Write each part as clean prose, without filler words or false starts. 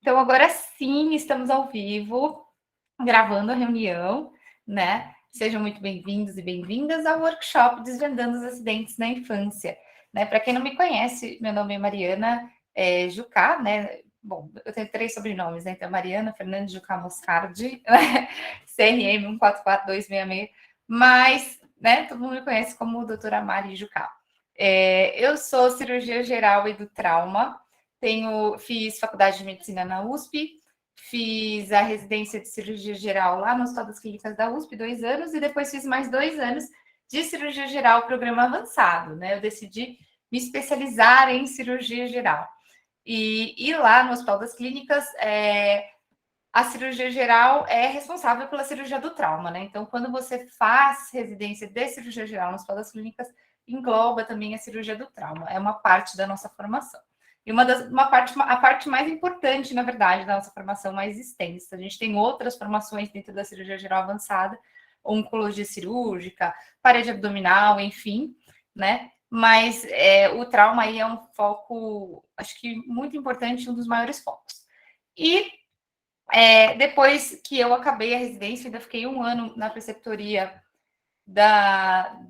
Então, agora sim, estamos ao vivo, gravando a reunião, né? Sejam muito bem-vindos e bem-vindas ao workshop Desvendando os Acidentes na Infância. Né? Para quem não me conhece, meu nome é Mariana Jucá, né? Bom, eu tenho 3 sobrenomes, né? Então, Mariana Fernandes Jucá Moscardi, né? CRM 144266, mas, né, todo mundo me conhece como doutora Mari Jucá. Eu sou cirurgia geral e do trauma, fiz faculdade de medicina na USP, fiz a residência de cirurgia geral lá no Hospital das Clínicas da USP, 2 anos, e depois fiz mais 2 anos de cirurgia geral, programa avançado, né? Eu decidi me especializar em cirurgia geral. E lá no Hospital das Clínicas, a cirurgia geral é responsável pela cirurgia do trauma, né? Então, quando você faz residência de cirurgia geral no Hospital das Clínicas, engloba também a cirurgia do trauma. É uma parte da nossa formação. E a parte mais importante, na verdade, da nossa formação mais extensa. A gente tem outras formações dentro da cirurgia geral avançada, oncologia cirúrgica, parede abdominal, enfim, né? Mas o trauma aí é um foco, acho que muito importante, um dos maiores focos. E depois que eu acabei a residência, ainda fiquei 1 ano na preceptoria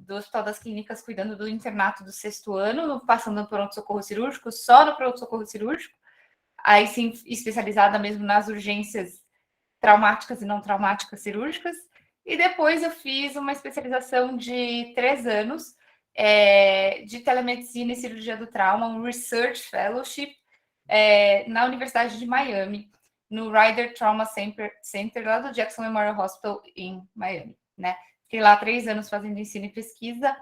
do Hospital das Clínicas, cuidando do internato do 6º ano, passando no pronto-socorro cirúrgico, só no pronto-socorro cirúrgico, aí sim especializada mesmo nas urgências traumáticas e não traumáticas cirúrgicas. E depois eu fiz uma especialização de 3 anos de telemedicina e cirurgia do trauma, um Research Fellowship na Universidade de Miami, no Ryder Trauma Center lá do Jackson Memorial Hospital em Miami, né? Fiquei lá 3 anos fazendo ensino e pesquisa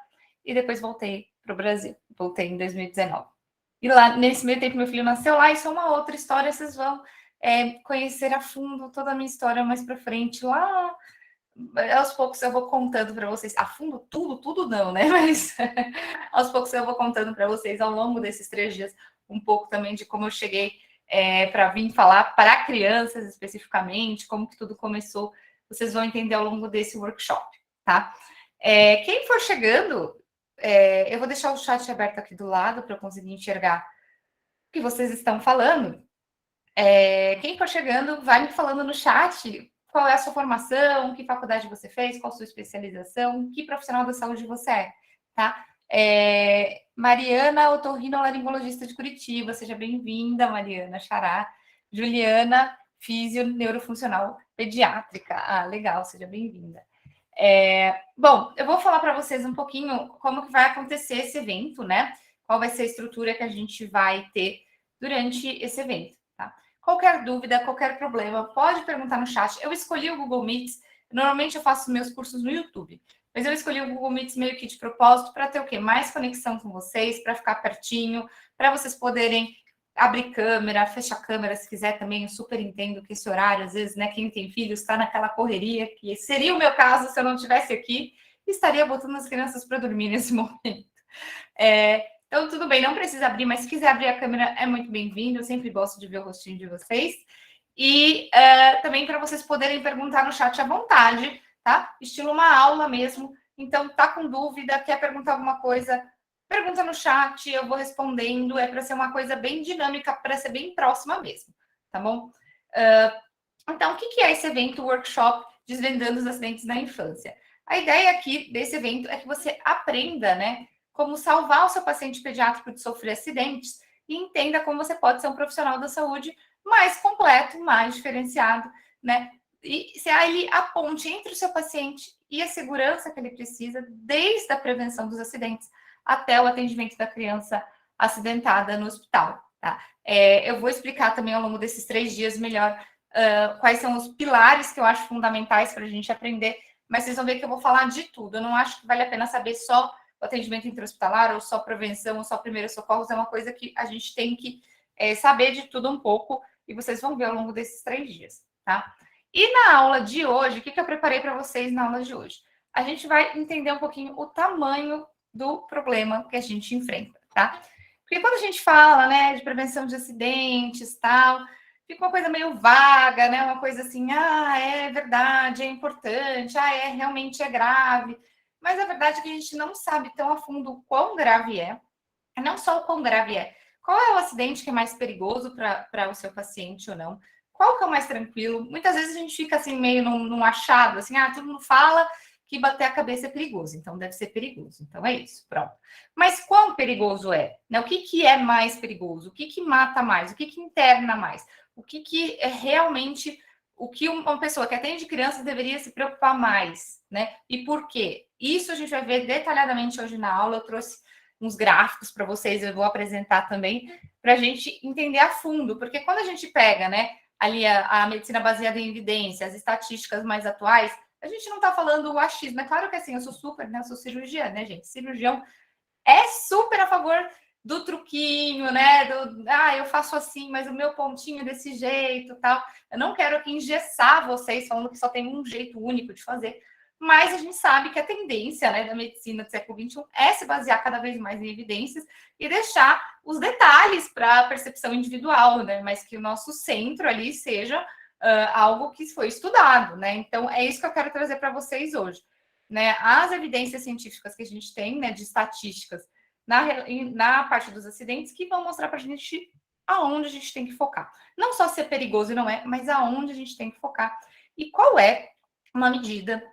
e depois voltei para o Brasil. Voltei em 2019. E lá, nesse meio tempo, meu filho nasceu lá, isso é uma outra história, vocês vão conhecer a fundo toda a minha história mais para frente. Lá, aos poucos eu vou contando para vocês. A fundo tudo não, né? Mas aos poucos eu vou contando para vocês ao longo desses 3 dias um pouco também de como eu cheguei para vir falar para crianças especificamente, como que tudo começou. Vocês vão entender ao longo desse workshop, tá? Quem for chegando, eu vou deixar o chat aberto aqui do lado para eu conseguir enxergar o que vocês estão falando. Quem for chegando, vai me falando no chat qual é a sua formação, que faculdade você fez, qual a sua especialização, que profissional da saúde você é, tá? Mariana, otorrinolaringologista de Curitiba, seja bem-vinda, Mariana Xará. Juliana, físio neurofuncional pediátrica. Ah, legal, seja bem-vinda. Bom, eu vou falar para vocês um pouquinho como que vai acontecer esse evento, né? Qual vai ser a estrutura que a gente vai ter durante esse evento, tá? Qualquer dúvida, qualquer problema, pode perguntar no chat. Eu escolhi o Google Meets, normalmente eu faço meus cursos no YouTube, mas eu escolhi o Google Meets meio que de propósito para ter o quê? Mais conexão com vocês, para ficar pertinho, para vocês poderem abrir câmera, fechar câmera se quiser também. Eu super entendo que esse horário, às vezes, né, quem tem filhos está naquela correria, que seria o meu caso se eu não estivesse aqui, estaria botando as crianças para dormir nesse momento. Então, tudo bem, não precisa abrir, mas se quiser abrir a câmera, é muito bem-vindo. Eu sempre gosto de ver o rostinho de vocês. E também para vocês poderem perguntar no chat à vontade, tá? Estilo uma aula mesmo. Então, tá com dúvida, quer perguntar alguma coisa, pergunta no chat, eu vou respondendo. É para ser uma coisa bem dinâmica, para ser bem próxima mesmo, tá bom? Então, o que é esse evento, workshop Desvendando os Acidentes na Infância? A ideia aqui desse evento é que você aprenda, né, como salvar o seu paciente pediátrico de sofrer acidentes e entenda como você pode ser um profissional da saúde mais completo, mais diferenciado, né? E se ali a ponte entre o seu paciente e a segurança que ele precisa, desde a prevenção dos acidentes até o atendimento da criança acidentada no hospital, tá? Eu vou explicar também ao longo desses 3 dias melhor quais são os pilares que eu acho fundamentais para a gente aprender, mas vocês vão ver que eu vou falar de tudo. Eu não acho que vale a pena saber só o atendimento intra-hospitalar, ou só prevenção, ou só primeiros socorros. É uma coisa que a gente tem que saber de tudo um pouco, e vocês vão ver ao longo desses 3 dias, tá? E na aula de hoje, o que eu preparei para vocês na aula de hoje? A gente vai entender um pouquinho o tamanho do problema que a gente enfrenta, tá? Porque quando a gente fala, né, de prevenção de acidentes, tal, fica uma coisa meio vaga, né? Uma coisa assim, é verdade, é importante, realmente é grave. Mas a verdade é que a gente não sabe tão a fundo o quão grave é. Não só o quão grave é, Qual é o acidente que é mais perigoso para o seu paciente ou não? Qual que é o mais tranquilo? Muitas vezes a gente fica assim meio num achado, assim, todo mundo fala que bater a cabeça é perigoso, então deve ser perigoso. Então é isso, pronto. Mas quão perigoso é? Né? O que é mais perigoso? O que mata mais? O que interna mais? O que é realmente o que uma pessoa que atende crianças deveria se preocupar mais, né? E por quê? Isso a gente vai ver detalhadamente hoje na aula. Eu trouxe uns gráficos para vocês, eu vou apresentar também, para a gente entender a fundo, porque quando a gente pega, né, ali a medicina baseada em evidência, as estatísticas mais atuais, a gente não está falando o achismo. É claro que assim, eu sou super, né? Eu sou cirurgiã, né, gente? Cirurgião é super a favor do truquinho, né? Eu faço assim, mas o meu pontinho é desse jeito, tal. Eu não quero aqui engessar vocês falando que só tem um jeito único de fazer, mas a gente sabe que a tendência, né, da medicina do século XXI é se basear cada vez mais em evidências e deixar os detalhes para a percepção individual, né? Mas que o nosso centro ali seja algo que foi estudado, né? Então é isso que eu quero trazer para vocês hoje. Né, as evidências científicas que a gente tem, né, de estatísticas na parte dos acidentes, que vão mostrar para a gente aonde a gente tem que focar. Não só se é perigoso e não é, mas aonde a gente tem que focar. E qual é uma medida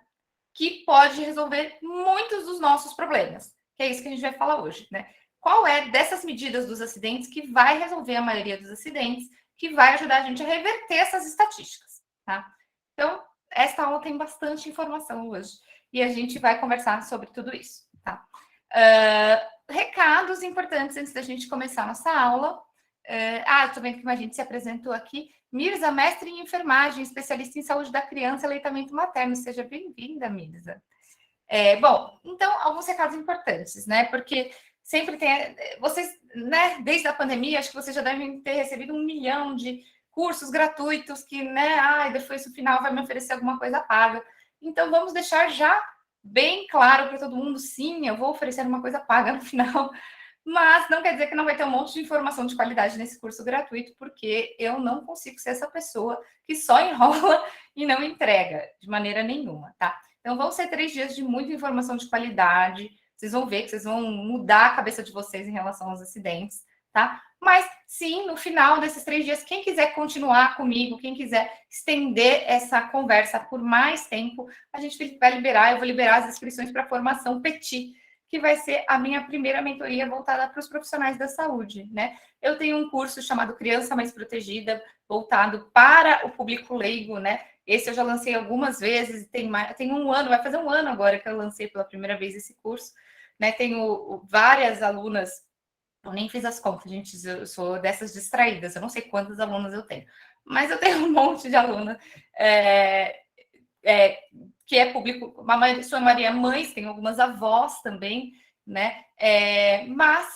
que pode resolver muitos dos nossos problemas, que é isso que a gente vai falar hoje, né? Qual é dessas medidas dos acidentes que vai resolver a maioria dos acidentes, que vai ajudar a gente a reverter essas estatísticas, tá? Então, esta aula tem bastante informação hoje e a gente vai conversar sobre tudo isso, tá? Recados importantes antes da gente começar a nossa aula. Estou vendo que a gente se apresentou aqui. Mirza, mestre em enfermagem, especialista em saúde da criança e aleitamento materno. Seja bem-vinda, Mirza. Bom, então, alguns recados importantes, né? Porque sempre tem... Vocês, né, desde a pandemia, acho que vocês já devem ter recebido 1 milhão de cursos gratuitos que, né, depois no final vai me oferecer alguma coisa paga. Então, vamos deixar já bem claro para todo mundo, sim, eu vou oferecer uma coisa paga no final, mas não quer dizer que não vai ter um monte de informação de qualidade nesse curso gratuito, porque eu não consigo ser essa pessoa que só enrola e não entrega de maneira nenhuma, tá? Então, vão ser 3 dias de muita informação de qualidade. Vocês vão ver que vocês vão mudar a cabeça de vocês em relação aos acidentes, tá? Mas, sim, no final desses 3 dias, quem quiser continuar comigo, quem quiser estender essa conversa por mais tempo, a gente vai liberar, eu vou liberar as inscrições para a formação Petit, que vai ser a minha primeira mentoria voltada para os profissionais da saúde, né? Eu tenho um curso chamado Criança Mais Protegida, voltado para o público leigo, né? Esse eu já lancei algumas vezes, tem 1 ano, vai fazer 1 ano agora que eu lancei pela primeira vez esse curso, né? Tenho várias alunas, eu nem fiz as contas, gente, eu sou dessas distraídas, eu não sei quantas alunas eu tenho, mas eu tenho um monte de alunas que é público, sua maioria mães, tem algumas avós também, né? Mas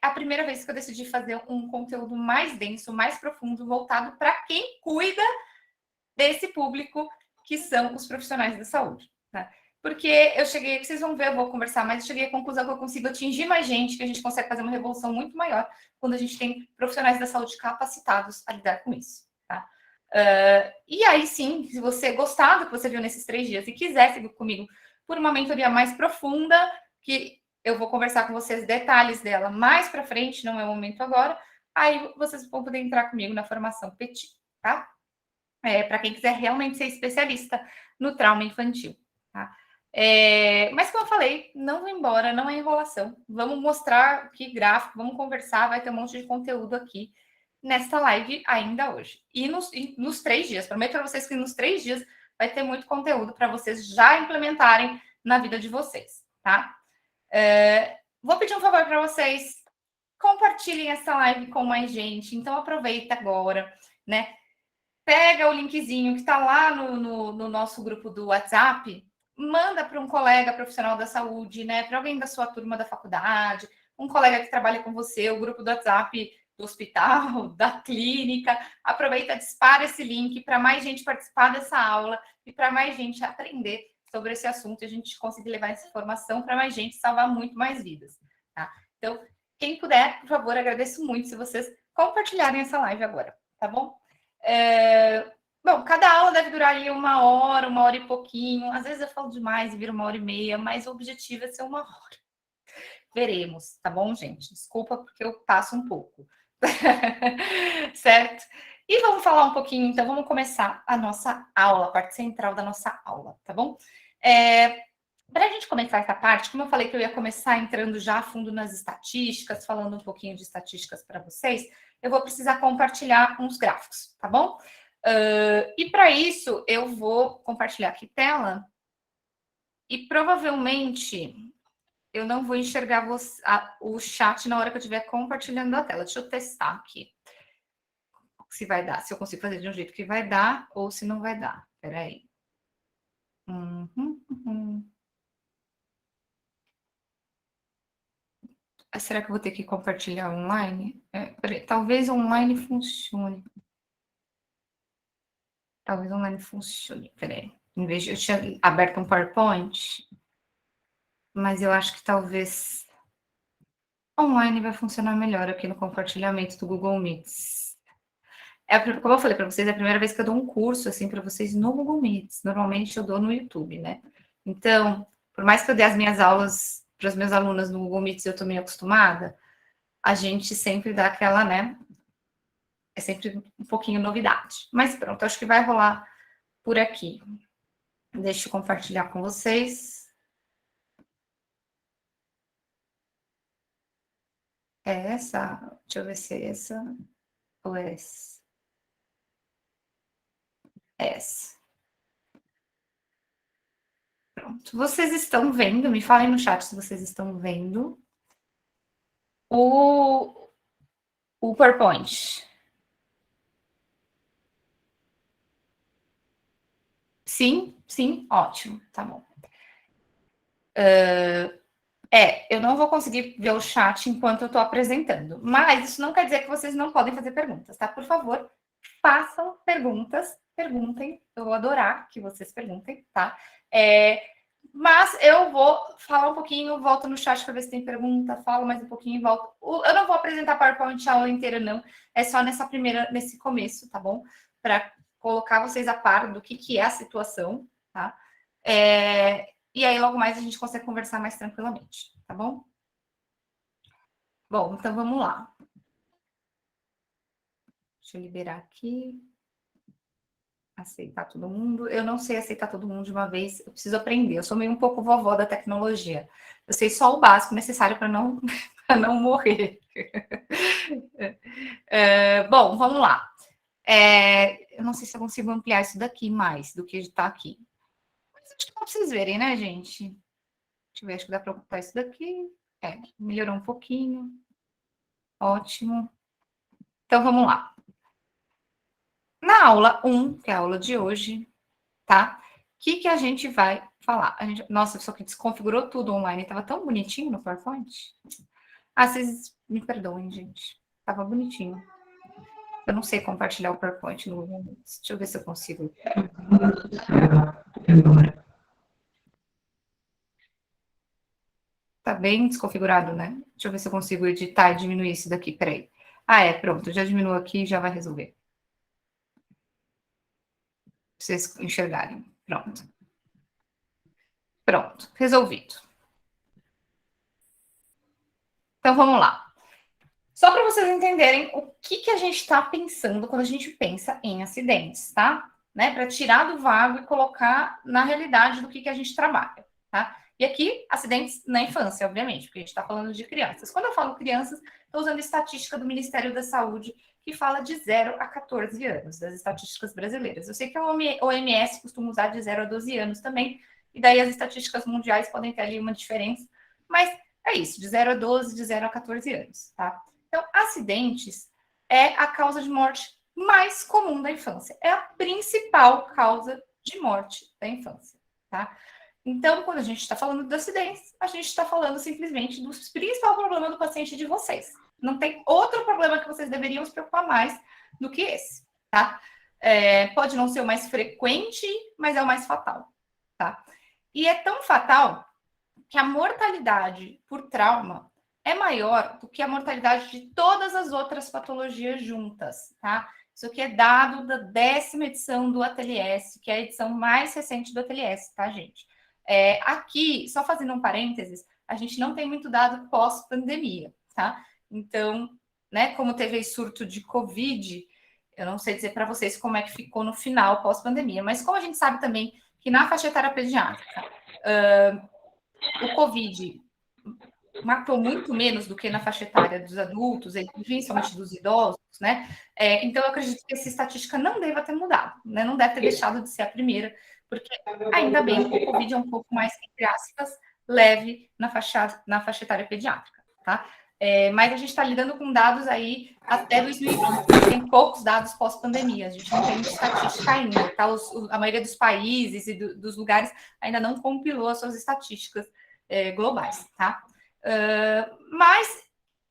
a primeira vez que eu decidi fazer um conteúdo mais denso, mais profundo, voltado para quem cuida desse público, que são os profissionais da saúde, tá? Porque eu cheguei, vocês vão ver, eu vou conversar, mas eu cheguei à conclusão que eu consigo atingir mais gente, que a gente consegue fazer uma revolução muito maior quando a gente tem profissionais da saúde capacitados a lidar com isso, tá? E aí sim, se você gostar do que você viu nesses 3 dias e quiser seguir comigo por uma mentoria mais profunda, que eu vou conversar com vocês detalhes dela mais para frente, não é o momento agora, aí vocês vão poder entrar comigo na formação Petit, tá? Para quem quiser realmente ser especialista no trauma infantil, tá? Mas como eu falei, não vou embora, não é enrolação. Vamos mostrar que gráfico, vamos conversar, vai ter um monte de conteúdo aqui nesta live ainda hoje. E nos 3 dias, prometo para vocês que nos 3 dias vai ter muito conteúdo para vocês já implementarem na vida de vocês, tá? Vou pedir um favor para vocês, compartilhem essa live com mais gente, então aproveita agora, né? Pega o linkzinho que está lá no nosso grupo do WhatsApp, manda para um colega profissional da saúde, né? Para alguém da sua turma da faculdade, um colega que trabalha com você, o grupo do WhatsApp do hospital, da clínica. Aproveita, dispara esse link para mais gente participar dessa aula e para mais gente aprender sobre esse assunto e a gente conseguir levar essa informação para mais gente, salvar muito mais vidas, tá? Então, quem puder, por favor, agradeço muito se vocês compartilharem essa live agora, tá bom? Bom, cada aula deve durar ali 1 hora e pouquinho. Às vezes eu falo demais e vira 1h30, mas o objetivo é ser 1 hora. veremos, tá bom, gente? Desculpa porque eu passo um pouco. Certo? E vamos falar um pouquinho, então, vamos começar a nossa aula, a parte central da nossa aula, tá bom? Para a gente começar essa parte, como eu falei que eu ia começar entrando já a fundo nas estatísticas, falando um pouquinho de estatísticas para vocês, eu vou precisar compartilhar uns gráficos, tá bom? E para isso, eu vou compartilhar aqui tela e provavelmente eu não vou enxergar o chat na hora que eu estiver compartilhando a tela. Deixa eu testar aqui se vai dar, se eu consigo fazer de um jeito que vai dar ou se não vai dar. Espera aí. Será que eu vou ter que compartilhar online? Talvez online funcione. Talvez online funcione. Peraí. Em vez de eu tinha aberto um PowerPoint, mas eu acho que talvez online vai funcionar melhor aqui no compartilhamento do Google Meets. Como eu falei para vocês, é a primeira vez que eu dou um curso assim para vocês no Google Meets. Normalmente eu dou no YouTube, né? Então, por mais que eu dê as minhas aulas para as minhas alunas no Google Meets, eu estou meio acostumada, a gente sempre dá aquela, né? É sempre um pouquinho novidade. Mas pronto, acho que vai rolar por aqui. Deixa eu compartilhar com vocês. É essa? Deixa eu ver se é essa ou é essa. É essa. Pronto. Vocês estão vendo? Me falem no chat se vocês estão vendo o PowerPoint. Sim, sim, ótimo, tá bom. Eu não vou conseguir ver o chat enquanto eu estou apresentando, mas isso não quer dizer que vocês não podem fazer perguntas, tá? Por favor, façam perguntas, perguntem, eu vou adorar que vocês perguntem, tá? Mas eu vou falar um pouquinho, volto no chat para ver se tem pergunta, falo mais um pouquinho e volto. Eu não vou apresentar a PowerPoint a aula inteira, não, é só nesse começo, tá bom? Para colocar vocês a par do que é a situação, tá? E aí, logo mais, a gente consegue conversar mais tranquilamente, tá bom? Bom, então vamos lá. Deixa eu liberar aqui. Aceitar todo mundo. Eu não sei aceitar todo mundo de uma vez, eu preciso aprender. Eu sou meio um pouco vovó da tecnologia. Eu sei só o básico necessário para não, não morrer. Bom, vamos lá. Eu não sei se eu consigo ampliar isso daqui mais do que está aqui. Mas acho que dá para vocês verem, né, gente? Deixa eu ver, acho que dá para ocultar isso daqui. Melhorou um pouquinho. Ótimo. Então, vamos lá. Na aula 1, que é a aula de hoje, tá? O que a gente vai falar? Nossa, só que desconfigurou tudo online. Estava tão bonitinho no PowerPoint. Vocês me perdoem, gente. Tava bonitinho. Eu não sei compartilhar o PowerPoint no Google Meets. Deixa eu ver se eu consigo. Tá bem desconfigurado, né? Deixa eu ver se eu consigo editar e diminuir isso daqui. Peraí. Pronto. Já diminuiu aqui e já vai resolver. Pra vocês enxergarem. Pronto. Pronto. Resolvido. Então, vamos lá. Só para vocês entenderem o que a gente está pensando quando a gente pensa em acidentes, tá? Né? Para tirar do vago e colocar na realidade do que a gente trabalha, tá? E aqui, acidentes na infância, obviamente, porque a gente está falando de crianças. Quando eu falo crianças, estou usando estatística do Ministério da Saúde, que fala de 0 a 14 anos, das estatísticas brasileiras. Eu sei que a OMS costuma usar de 0 a 12 anos também, e daí as estatísticas mundiais podem ter ali uma diferença, mas é isso, de 0 a 12, de 0 a 14 anos, tá? Então, acidentes é a causa de morte mais comum da infância. É a principal causa de morte da infância, tá? Então, quando a gente está falando de acidentes, a gente está falando simplesmente do principal problema do paciente de vocês. Não tem outro problema que vocês deveriam se preocupar mais do que esse, tá? Pode não ser o mais frequente, mas é o mais fatal, tá? E é tão fatal que a mortalidade por trauma é maior do que a mortalidade de todas as outras patologias juntas, tá? Isso aqui é dado da 10ª edição do ATLS, que é a edição mais recente do ATLS, tá, gente? Aqui, só fazendo um parênteses, a gente não tem muito dado pós-pandemia, tá? Então, né, como teve surto de Covid, eu não sei dizer para vocês como é que ficou no final pós-pandemia, mas como a gente sabe também que na faixa etária pediátrica, o Covid matou muito menos do que na faixa etária dos adultos, e principalmente dos idosos, né? Então, eu acredito que essa estatística não deva ter mudado, né? Não deve ter deixado de ser a primeira, porque ainda bem o Covid é um pouco mais, entre aspas, leve na faixa etária pediátrica, tá? Mas a gente está lidando com dados aí até 2020, tem poucos dados pós-pandemia, a gente não tem estatística ainda, tá? A maioria dos países e dos lugares ainda não compilou as suas estatísticas globais, tá? Mas,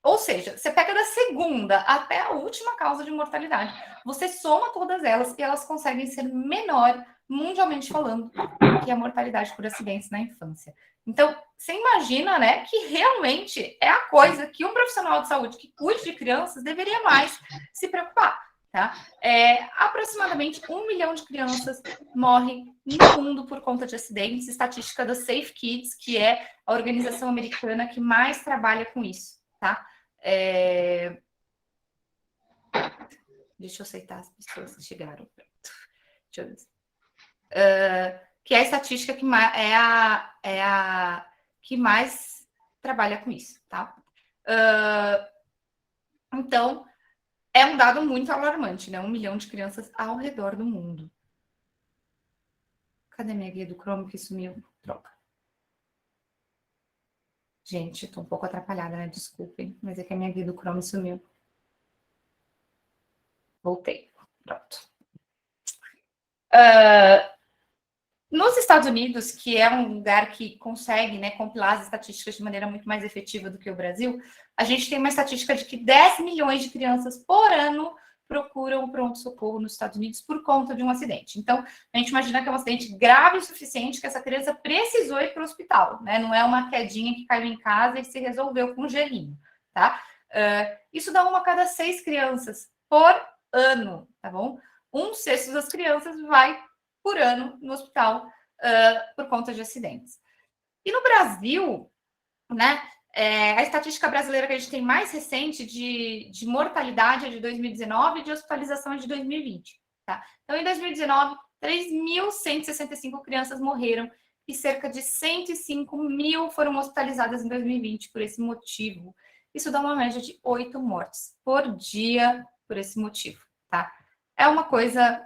ou seja, você pega da segunda até a última causa de mortalidade, você soma todas elas e elas conseguem ser menor, mundialmente falando, do que a mortalidade por acidentes na infância. Então, você imagina, né, que realmente é a coisa que um profissional de saúde que cuide de crianças deveria mais se preocupar, tá? Aproximadamente 1 milhão de crianças morrem no mundo por conta de acidentes, estatística da Safe Kids, que é a organização americana que mais trabalha com isso, tá? Deixa eu aceitar as pessoas que chegaram. Deixa eu ver. Que é a estatística que é a que mais trabalha com isso, tá? Então, é um dado muito alarmante, né? 1 milhão de crianças ao redor do mundo. Cadê minha guia do Chrome que sumiu? Troca. Gente, estou um pouco atrapalhada, né? Desculpem, mas é que a minha guia do Chrome sumiu. Voltei. Pronto. Nos Estados Unidos, que é um lugar que consegue, né, compilar as estatísticas de maneira muito mais efetiva do que o Brasil, a gente tem uma estatística de que 10 milhões de crianças por ano procuram pronto-socorro nos Estados Unidos por conta de um acidente. Então, a gente imagina que é um acidente grave o suficiente que essa criança precisou ir para o hospital, né? Não é uma quedinha que caiu em casa e se resolveu com um gelinho, tá? Isso dá 1 a cada 6 crianças por ano, tá bom? 1/6 das crianças vai por ano no hospital por conta de acidentes. E no Brasil, né, a estatística brasileira que a gente tem mais recente de mortalidade é de 2019 e de hospitalização é de 2020. Tá? Então, em 2019, 3.165 crianças morreram e cerca de 105 mil foram hospitalizadas em 2020 por esse motivo. Isso dá uma média de 8 mortes por dia por esse motivo. Tá? É uma coisa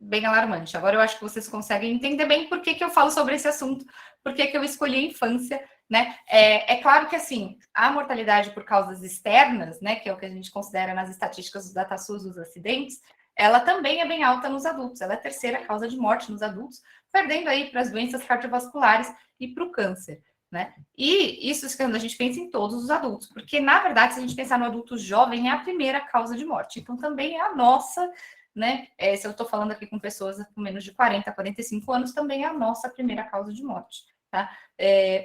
bem alarmante. Agora eu acho que vocês conseguem entender bem por que eu falo sobre esse assunto, por que eu escolhi a infância, né? É claro que, assim, a mortalidade por causas externas, né, que é o que a gente considera nas estatísticas do DataSUS dos acidentes, ela também é bem alta nos adultos, ela é a terceira causa de morte nos adultos, perdendo aí para as doenças cardiovasculares e para o câncer, né? E isso quando a gente pensa em todos os adultos, porque, na verdade, se a gente pensar no adulto jovem, é a primeira causa de morte, então também é a nossa, né? Se eu estou falando aqui com pessoas com menos de 40, 45 anos, também é a nossa primeira causa de morte, tá?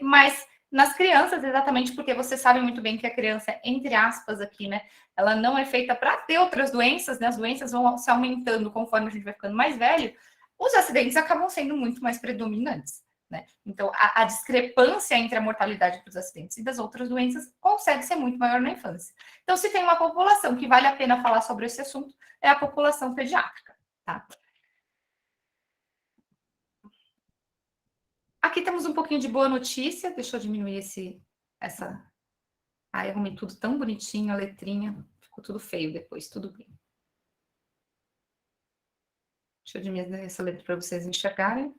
Mas nas crianças, exatamente porque vocês sabem muito bem que a criança, entre aspas, aqui, né? Ela não é feita para ter outras doenças, né? As doenças vão se aumentando conforme a gente vai ficando mais velho, os acidentes acabam sendo muito mais predominantes, né? Então, a discrepância entre a mortalidade dos acidentes e das outras doenças consegue ser muito maior na infância. Então, se tem uma população que vale a pena falar sobre esse assunto, é a população pediátrica, tá? Aqui temos um pouquinho de boa notícia. Deixa eu diminuir essa... eu arrumei tudo tão bonitinho, a letrinha. Ficou tudo feio depois, tudo bem. Deixa eu diminuir essa letra para vocês enxergarem.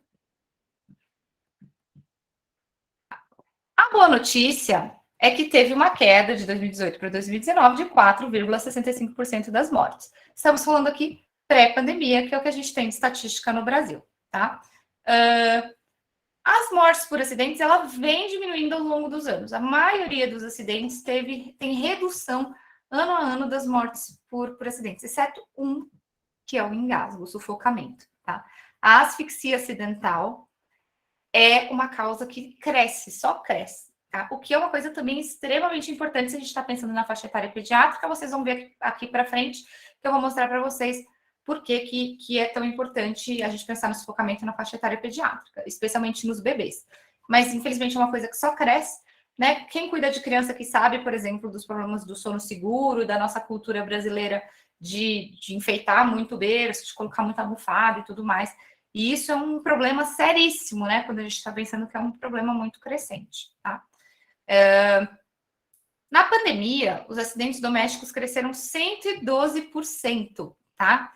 A boa notícia é que teve uma queda de 2018 para 2019 de 4,65% das mortes. Estamos falando aqui pré-pandemia, que é o que a gente tem de estatística no Brasil, tá? As mortes por acidentes, ela vem diminuindo ao longo dos anos. A maioria dos acidentes tem redução ano a ano das mortes por acidentes, exceto um, que é o engasgo, o sufocamento, tá? A asfixia acidental é uma causa que cresce, só cresce, tá? O que é uma coisa também extremamente importante se a gente está pensando na faixa etária pediátrica, vocês vão ver aqui para frente, que eu vou mostrar para vocês por que é tão importante a gente pensar no sufocamento na faixa etária pediátrica, especialmente nos bebês. Mas, infelizmente, é uma coisa que só cresce. né? Quem cuida de criança que sabe, por exemplo, dos problemas do sono seguro, da nossa cultura brasileira de enfeitar muito o berço, de colocar muita almofada e tudo mais. E isso é um problema seríssimo, né? Quando a gente está pensando que é um problema muito crescente, tá? Na pandemia, os acidentes domésticos cresceram 112%, tá?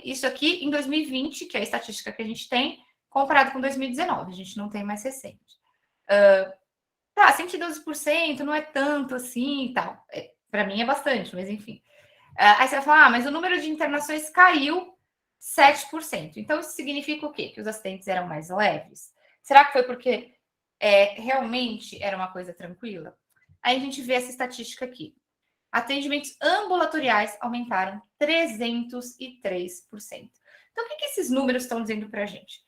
Isso aqui em 2020, que é a estatística que a gente tem, comparado com 2019, a gente não tem mais recente. Tá, 112% não é tanto assim e tal. Para mim é bastante, mas enfim. Aí você vai falar, mas o número de internações caiu 7%. Então, isso significa o quê? Que os acidentes eram mais leves? Será que foi porque realmente era uma coisa tranquila? Aí a gente vê essa estatística aqui. Atendimentos ambulatoriais aumentaram 303%. Então, o que esses números estão dizendo para a gente?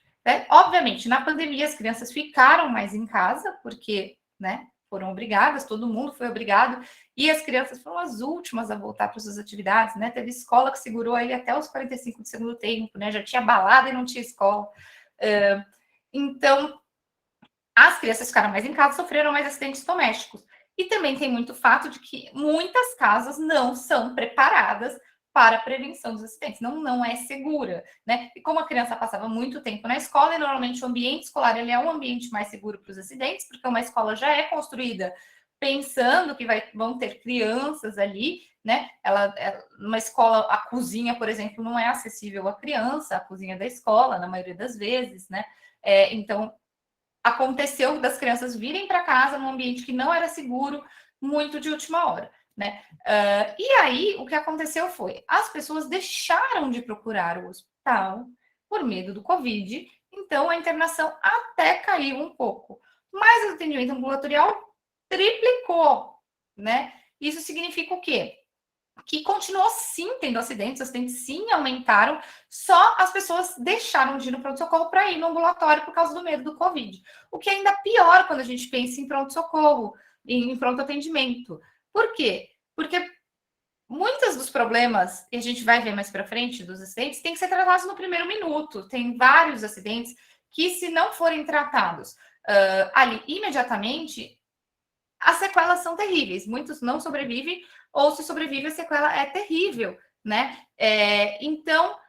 Obviamente, na pandemia, as crianças ficaram mais em casa, porque foram obrigadas, todo mundo foi obrigado, e as crianças foram as últimas a voltar para suas atividades, né? Teve escola que segurou aí até os 45 do segundo tempo, né? Já tinha balada e não tinha escola. Então, as crianças ficaram mais em casa, sofreram mais acidentes domésticos. E também tem muito fato de que muitas casas não são preparadas para a prevenção dos acidentes, não é segura, né? E como a criança passava muito tempo na escola, e normalmente o ambiente escolar ele é um ambiente mais seguro para os acidentes, porque uma escola já é construída pensando que vão ter crianças ali, né? Numa escola, a cozinha, por exemplo, não é acessível à criança, a cozinha da escola, na maioria das vezes, né? Então, aconteceu das crianças virem para casa num ambiente que não era seguro, muito de última hora, né? E aí, o que aconteceu foi, as pessoas deixaram de procurar o hospital por medo do Covid, então a internação até caiu um pouco, mas o atendimento ambulatorial triplicou, né? Isso significa o quê? Que continuou sim tendo acidentes, os acidentes sim aumentaram, só as pessoas deixaram de ir no pronto-socorro para ir no ambulatório por causa do medo do Covid. O que é ainda pior quando a gente pensa em pronto-socorro, em pronto atendimento. Por quê? Porque muitos dos problemas, e a gente vai ver mais para frente dos acidentes, tem que ser tratados no primeiro minuto. Tem vários acidentes que, se não forem tratados ali imediatamente, as sequelas são terríveis. Muitos não sobrevivem, ou se sobrevive, a sequela é terrível, né? Então,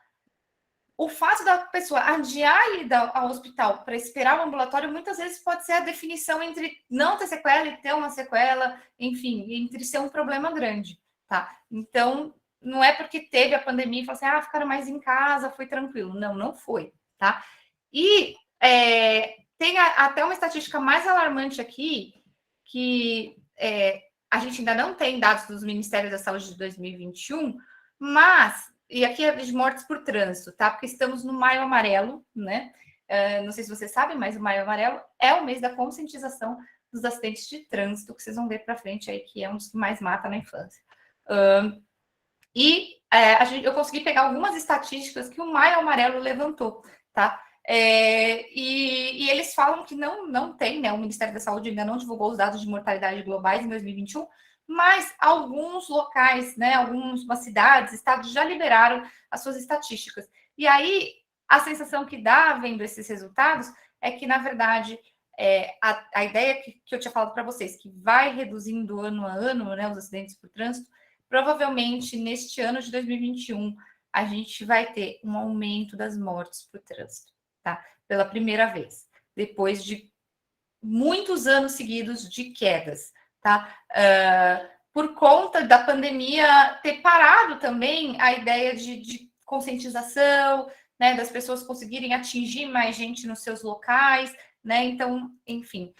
o fato da pessoa adiar ir ao hospital para esperar o ambulatório, muitas vezes pode ser a definição entre não ter sequela e ter uma sequela, enfim, entre ser um problema grande, tá? Então, não é porque teve a pandemia e falou assim, ficaram mais em casa, foi tranquilo. Não, não foi, tá? E tem até uma estatística mais alarmante aqui, que a gente ainda não tem dados dos Ministérios da Saúde de 2021, mas, e aqui é de mortes por trânsito, tá? Porque estamos no Maio Amarelo, né? Não sei se vocês sabem, mas o Maio Amarelo é o mês da conscientização dos acidentes de trânsito, que vocês vão ver para frente aí, que é um dos que mais mata na infância. Eu consegui pegar algumas estatísticas que o Maio Amarelo levantou, tá? E eles falam que não tem, né? O Ministério da Saúde ainda não divulgou os dados de mortalidade globais em 2021, mas alguns locais, né? Algumas cidades, estados já liberaram as suas estatísticas. E aí, a sensação que dá vendo esses resultados é que, na verdade, a ideia que eu tinha falado para vocês, que vai reduzindo ano a ano, né? Os acidentes por trânsito, provavelmente neste ano de 2021 a gente vai ter um aumento das mortes por trânsito, tá? Pela primeira vez, depois de muitos anos seguidos de quedas, tá? Por conta da pandemia ter parado também a ideia de conscientização, né? Das pessoas conseguirem atingir mais gente nos seus locais, né? Então, enfim,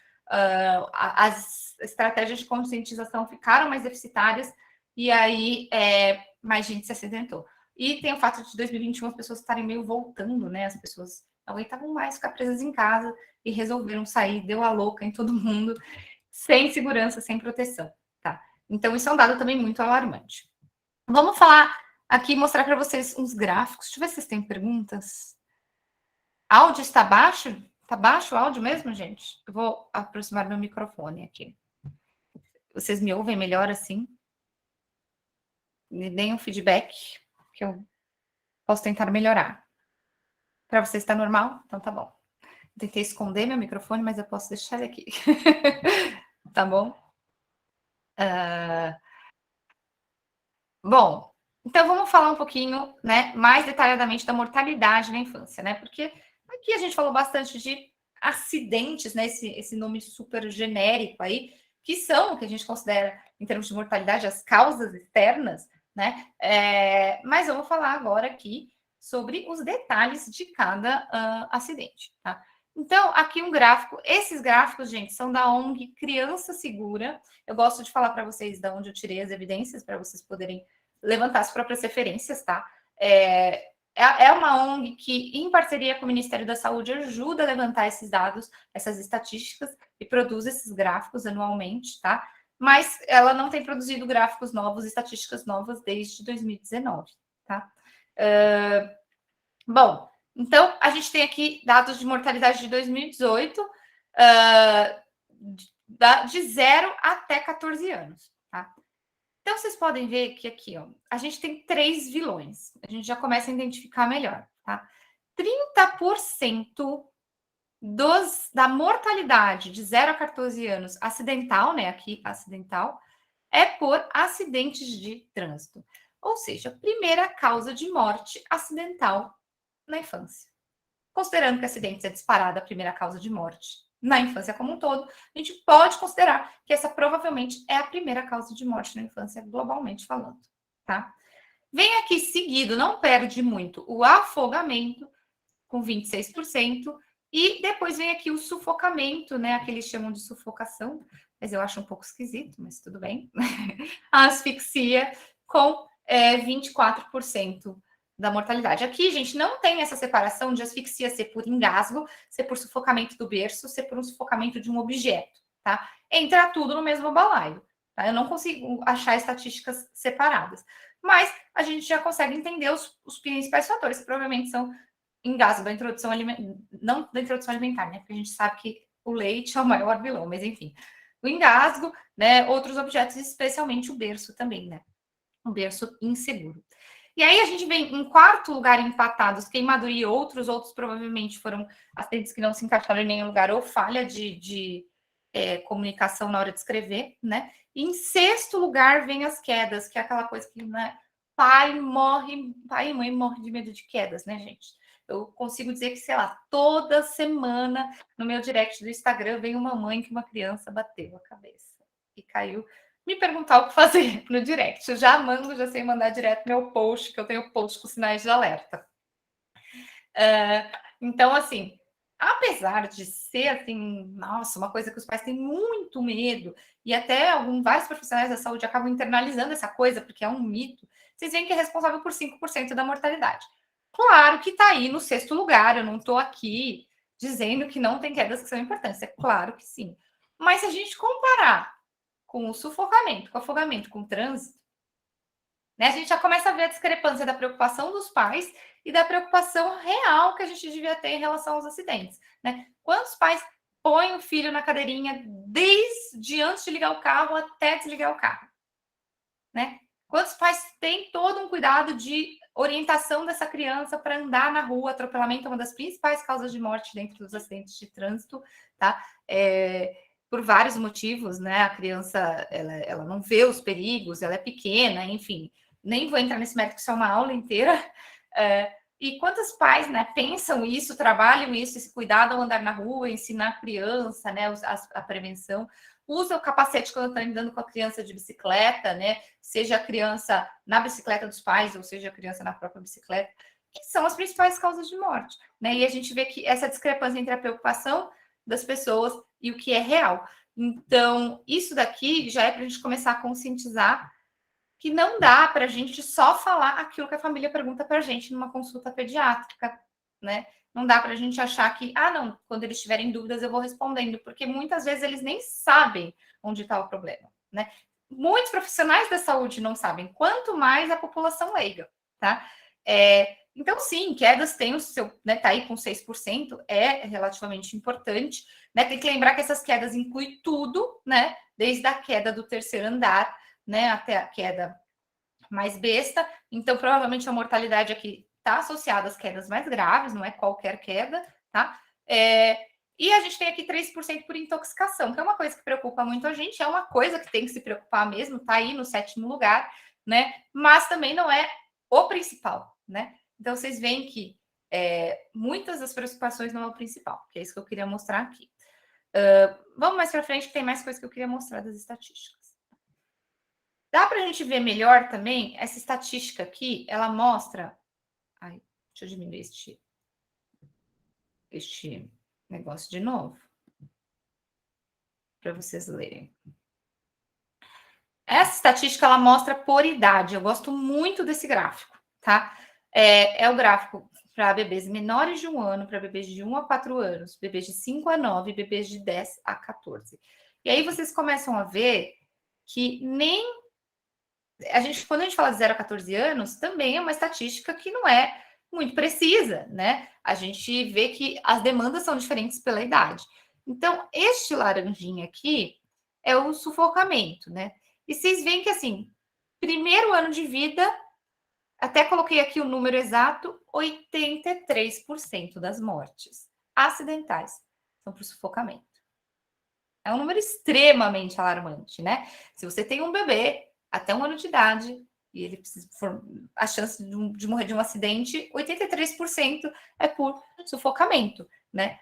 as estratégias de conscientização ficaram mais deficitárias e aí mais gente se acidentou. E tem o fato de 2021 as pessoas estarem meio voltando, né? As pessoas não aguentavam mais ficar presas em casa e resolveram sair, deu a louca em todo mundo, sem segurança, sem proteção, tá? Então, isso é um dado também muito alarmante. Vamos falar aqui, mostrar para vocês uns gráficos. Deixa eu ver se vocês têm perguntas. Áudio está baixo? Está baixo o áudio mesmo, gente? Eu vou aproximar meu microfone aqui. Vocês me ouvem melhor assim? Me deem um feedback, que eu posso tentar melhorar. Para você está normal? Então tá bom. Tentei esconder meu microfone, mas eu posso deixar ele aqui. tá bom? Bom, então vamos falar um pouquinho, né, mais detalhadamente da mortalidade na infância, né? Porque aqui a gente falou bastante de acidentes, né? Esse nome super genérico aí, que são o que a gente considera, em termos de mortalidade, as causas externas, né? Mas eu vou falar agora aqui sobre os detalhes de cada acidente, tá? Então, aqui um gráfico. Esses gráficos, gente, são da ONG Criança Segura. Eu gosto de falar para vocês de onde eu tirei as evidências, para vocês poderem levantar as próprias referências, tá? É uma ONG que, em parceria com o Ministério da Saúde, ajuda a levantar esses dados, essas estatísticas, e produz esses gráficos anualmente, tá? Mas ela não tem produzido gráficos novos, estatísticas novas desde 2019, tá? Bom, então a gente tem aqui dados de mortalidade de 2018, de 0 até 14 anos, tá? Então, vocês podem ver que aqui, ó, a gente tem 3 vilões. A gente já começa a identificar melhor, tá? 30% da mortalidade de 0 a 14 anos acidental, né? Aqui, acidental, é por acidentes de trânsito. Ou seja, primeira causa de morte acidental na infância. Considerando que acidentes é disparada a primeira causa de morte na infância como um todo, a gente pode considerar que essa provavelmente é a primeira causa de morte na infância, globalmente falando, tá? Vem aqui seguido, não perde muito, o afogamento, com 26%, e depois vem aqui o sufocamento, né? Que eles chamam de sufocação, mas eu acho um pouco esquisito, mas tudo bem. A asfixia, com 24% da mortalidade. Aqui, gente, não tem essa separação de asfixia ser por engasgo, ser por sufocamento do berço, ser por um sufocamento de um objeto, tá? Entra tudo no mesmo balaio, tá? Eu não consigo achar estatísticas separadas. Mas a gente já consegue entender os principais fatores, que provavelmente são engasgo da introdução alimentar, não da introdução alimentar, né? Porque a gente sabe que o leite é o maior vilão, mas enfim. O engasgo, né? Outros objetos, especialmente o berço também, né? Um berço inseguro. E aí a gente vem em quarto lugar empatados, queimadura e outros provavelmente foram acidentes que não se encaixaram em nenhum lugar ou falha de comunicação na hora de escrever, né? E em sexto lugar vem as quedas, que é aquela coisa que, né, pai e mãe morrem de medo de quedas, né, gente? Eu consigo dizer que, sei lá, toda semana no meu direct do Instagram vem uma mãe que uma criança bateu a cabeça e caiu me perguntar o que fazer no direct. Eu já sei mandar direto meu post, que eu tenho post com sinais de alerta. Então, assim, apesar de ser, assim, nossa, uma coisa que os pais têm muito medo, e até vários profissionais da saúde acabam internalizando essa coisa, porque é um mito, vocês veem que é responsável por 5% da mortalidade. Claro que está aí no sexto lugar, eu não estou aqui dizendo que não tem quedas que são importantes, é claro que sim. Mas se a gente comparar com o sufocamento, com o afogamento, com o trânsito, né, a gente já começa a ver a discrepância da preocupação dos pais e da preocupação real que a gente devia ter em relação aos acidentes, né? Quantos pais põem o filho na cadeirinha desde antes de ligar o carro até desligar o carro, né? Quantos pais têm todo um cuidado de orientação dessa criança para andar na rua? Atropelamento é uma das principais causas de morte dentro dos acidentes de trânsito, tá? Por vários motivos, né? A criança ela não vê os perigos, ela é pequena, enfim. Nem vou entrar nesse mérito, que isso é uma aula inteira. E quantos pais, né, pensam isso, trabalham isso, esse cuidado ao andar na rua, ensinar a criança, né, a prevenção, usa o capacete quando está andando com a criança de bicicleta, né, seja a criança na bicicleta dos pais, ou seja a criança na própria bicicleta, que são as principais causas de morte, né, e a gente vê que essa discrepância entre a preocupação das pessoas e o que é real. Então, isso daqui já é para a gente começar a conscientizar que não dá para a gente só falar aquilo que a família pergunta para a gente numa consulta pediátrica, né? Não dá para a gente achar que, não, quando eles tiverem dúvidas eu vou respondendo, porque muitas vezes eles nem sabem onde está o problema, né? Muitos profissionais da saúde não sabem, quanto mais a população leiga, tá? Então, sim, quedas tem o seu, né, tá aí com 6%, é relativamente importante, né? Tem que lembrar que essas quedas incluem tudo, né? Desde a queda do terceiro andar, né, até a queda mais besta. Então, provavelmente a mortalidade aqui está associada às quedas mais graves, não é qualquer queda, tá? E a gente tem aqui 3% por intoxicação, que é uma coisa que preocupa muito a gente, é uma coisa que tem que se preocupar mesmo, tá aí no 7º lugar, né? Mas também não é o principal, né? Então, vocês veem que muitas das preocupações não é o principal, que é isso que eu queria mostrar aqui. Vamos mais para frente, que tem mais coisas que eu queria mostrar das estatísticas. Dá para a gente ver melhor também, essa estatística aqui, ela mostra... Ai, deixa eu diminuir este negócio de novo, para vocês lerem. Essa estatística, ela mostra por idade. Eu gosto muito desse gráfico, tá? É o gráfico para bebês menores de 1 ano, para bebês de 1 a 4 anos, bebês de 5 a 9, bebês de 10 a 14. E aí vocês começam a ver que nem... quando a gente fala de 0 a 14 anos, também é uma estatística que não é muito precisa, né? A gente vê que as demandas são diferentes pela idade. Então, este laranjinha aqui é o sufocamento, né? E vocês veem que, assim, primeiro ano de vida, até coloquei aqui o número exato, 83% das mortes acidentais são por sufocamento. É um número extremamente alarmante, né? Se você tem um bebê até 1 ano de idade e ele precisa, a chance de morrer de um acidente, 83% é por sufocamento, né?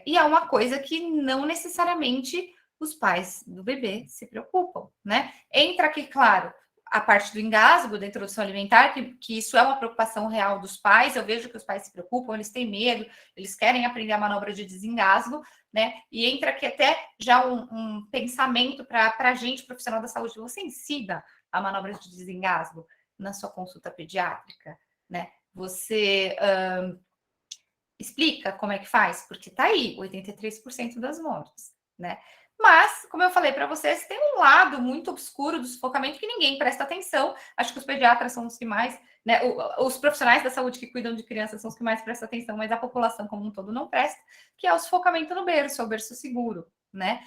E é uma coisa que não necessariamente os pais do bebê se preocupam, né? Entra aqui, claro, a parte do engasgo, da introdução alimentar, que isso é uma preocupação real dos pais. Eu vejo que os pais se preocupam, eles têm medo, eles querem aprender a manobra de desengasgo, né? E entra aqui até já um pensamento para a gente, profissional da saúde. Você ensina a manobra de desengasgo na sua consulta pediátrica, né? Você explica como é que faz, porque tá aí, 83% das mortes, né? Mas, como eu falei para vocês, tem um lado muito obscuro do sufocamento que ninguém presta atenção. Acho que os pediatras são os que mais, né? Os profissionais da saúde que cuidam de crianças são os que mais prestam atenção, mas a população como um todo não presta, que é o sufocamento no berço, é o berço seguro, né?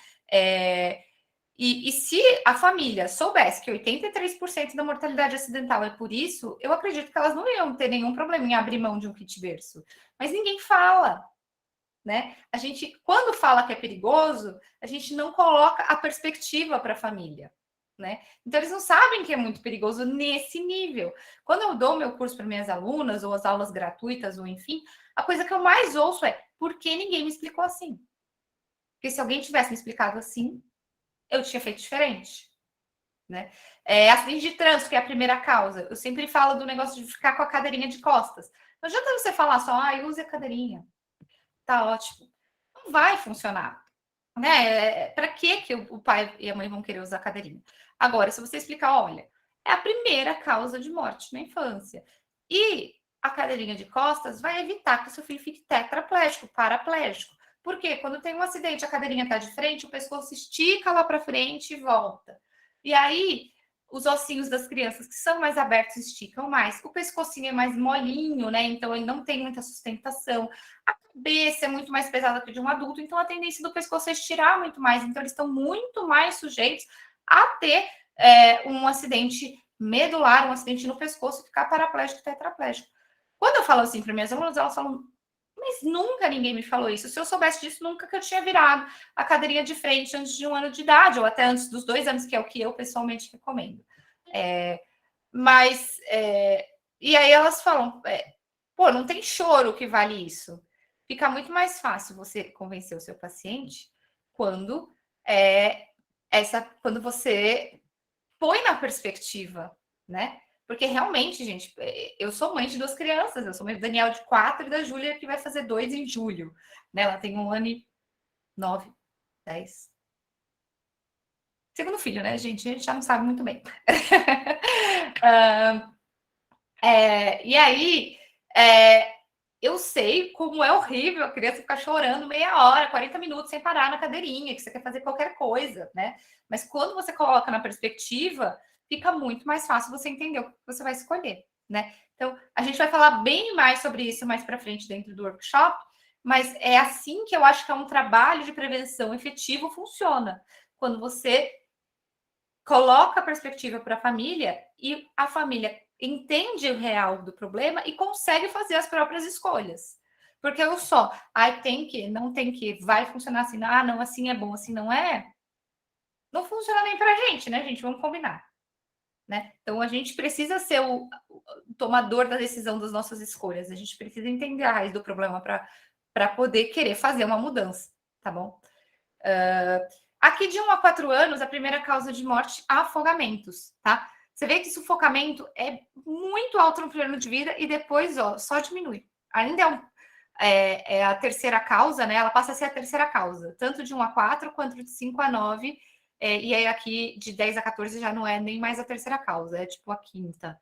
E se a família soubesse que 83% da mortalidade acidental é por isso, eu acredito que elas não iam ter nenhum problema em abrir mão de um kit berço. Mas ninguém fala, né? A gente, quando fala que é perigoso, a gente não coloca a perspectiva para a família, né? Então, eles não sabem que é muito perigoso nesse nível. Quando eu dou meu curso para minhas alunas, ou as aulas gratuitas, ou enfim, a coisa que eu mais ouço é: por que ninguém me explicou assim? Porque se alguém tivesse me explicado assim, eu tinha feito diferente, né? Acidente de trânsito, que é a primeira causa. Eu sempre falo do negócio de ficar com a cadeirinha de costas. Não adianta você falar só, use a cadeirinha. Tá ótimo. Não vai funcionar, né? Para que o pai e a mãe vão querer usar a cadeirinha? Agora, se você explicar, olha, é a primeira causa de morte na infância. E a cadeirinha de costas vai evitar que o seu filho fique tetraplégico, paraplégico. Porque quando tem um acidente, a cadeirinha está de frente, o pescoço estica lá para frente e volta. E aí, os ossinhos das crianças que são mais abertos esticam mais. O pescocinho é mais molinho, né? Então, ele não tem muita sustentação. A cabeça é muito mais pesada que a de um adulto, então a tendência do pescoço é estirar muito mais. Então, eles estão muito mais sujeitos a ter um acidente medular, um acidente no pescoço, e ficar paraplégico e tetraplégico. Quando eu falo assim para minhas alunas, elas falam: mas nunca ninguém me falou isso. Se eu soubesse disso, nunca que eu tinha virado a cadeirinha de frente antes de 1 ano de idade, ou até antes dos 2 anos, que é o que eu pessoalmente recomendo. E aí elas falam: pô, não tem choro que vale isso. Fica muito mais fácil você convencer o seu paciente quando quando você põe na perspectiva, né? Porque realmente, gente, eu sou mãe de 2 crianças, eu sou mãe do Daniel de 4 e da Júlia, que vai fazer 2 em julho, né? Ela tem 1 ano e 9, 10. Segundo filho, né, gente? A gente já não sabe muito bem. E aí, eu sei como é horrível a criança ficar chorando meia hora, 40 minutos sem parar na cadeirinha, que você quer fazer qualquer coisa, né? Mas quando você coloca na perspectiva, fica muito mais fácil você entender o que você vai escolher, né? Então, a gente vai falar bem mais sobre isso mais para frente dentro do workshop, mas é assim que eu acho que é um trabalho de prevenção efetivo funciona. Quando você coloca a perspectiva para a família e a família entende o real do problema e consegue fazer as próprias escolhas. Porque eu só, tem que, não tem que, vai funcionar assim, não, assim é bom, assim não é, não funciona nem pra gente, né, gente? Vamos combinar, né? Então a gente precisa ser o tomador da decisão das nossas escolhas, a gente precisa entender a raiz do problema para poder querer fazer uma mudança, tá bom? Aqui de 1 a 4 anos, a primeira causa de morte, afogamentos, tá? Você vê que sufocamento é muito alto no primeiro ano de vida e depois, ó, só diminui. Ainda é a terceira causa, né? Ela passa a ser a terceira causa, tanto de 1 a 4 quanto de 5 a 9. E aí aqui de 10 a 14 já não é nem mais a terceira causa, é tipo a quinta.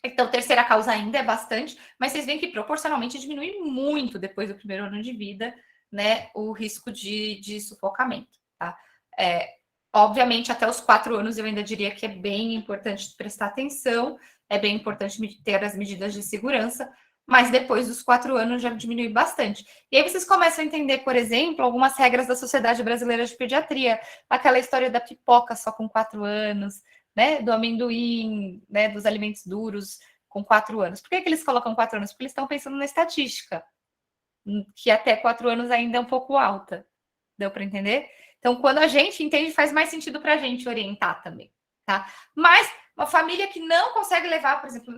Então, terceira causa ainda é bastante, mas vocês veem que proporcionalmente diminui muito depois do primeiro ano de vida, né, o risco de sufocamento, tá? Obviamente, até os 4 anos eu ainda diria que é bem importante prestar atenção, é bem importante ter as medidas de segurança, mas depois dos 4 anos já diminui bastante. E aí vocês começam a entender, por exemplo, algumas regras da Sociedade Brasileira de Pediatria, aquela história da pipoca só com 4 anos, né, do amendoim, né, dos alimentos duros com 4 anos. Por que eles colocam 4 anos? Porque eles estão pensando na estatística, que até 4 anos ainda é um pouco alta. Deu para entender? Então, quando a gente entende, faz mais sentido para a gente orientar também, tá? Mas uma família que não consegue levar, por exemplo,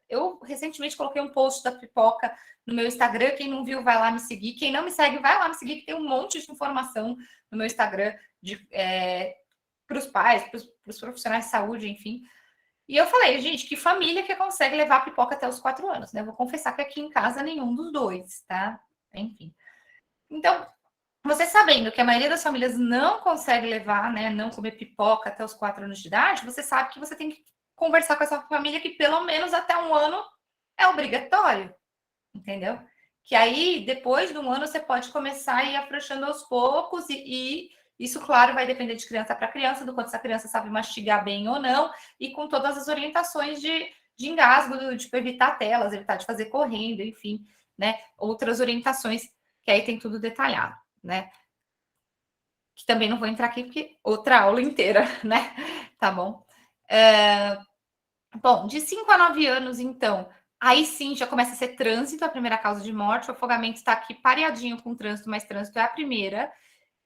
eu recentemente coloquei um post da pipoca no meu Instagram. Quem não viu, vai lá me seguir. Quem não me segue, vai lá me seguir, que tem um monte de informação no meu Instagram para os pais, para os profissionais de saúde, enfim. E eu falei, gente, que família que consegue levar a pipoca até os 4 anos, né? Eu vou confessar que aqui em casa nenhum dos dois, tá? Enfim. Então, você sabendo que a maioria das famílias não consegue levar, né, não comer pipoca até os 4 anos de idade, você sabe que você tem que conversar com essa família que pelo menos até 1 ano é obrigatório, entendeu? Que aí, depois de 1 ano, você pode começar a ir afrouxando aos poucos e isso, claro, vai depender de criança para criança, do quanto essa criança sabe mastigar bem ou não, e com todas as orientações de engasgo, tipo, evitar telas, evitar de fazer correndo, enfim, né? Outras orientações, que aí tem tudo detalhado, né? Que também não vou entrar aqui, porque outra aula inteira, né? Tá bom? Bom, de 5 a 9 anos, então, aí sim já começa a ser trânsito, a primeira causa de morte. O afogamento está aqui pareadinho com trânsito, mas trânsito é a primeira.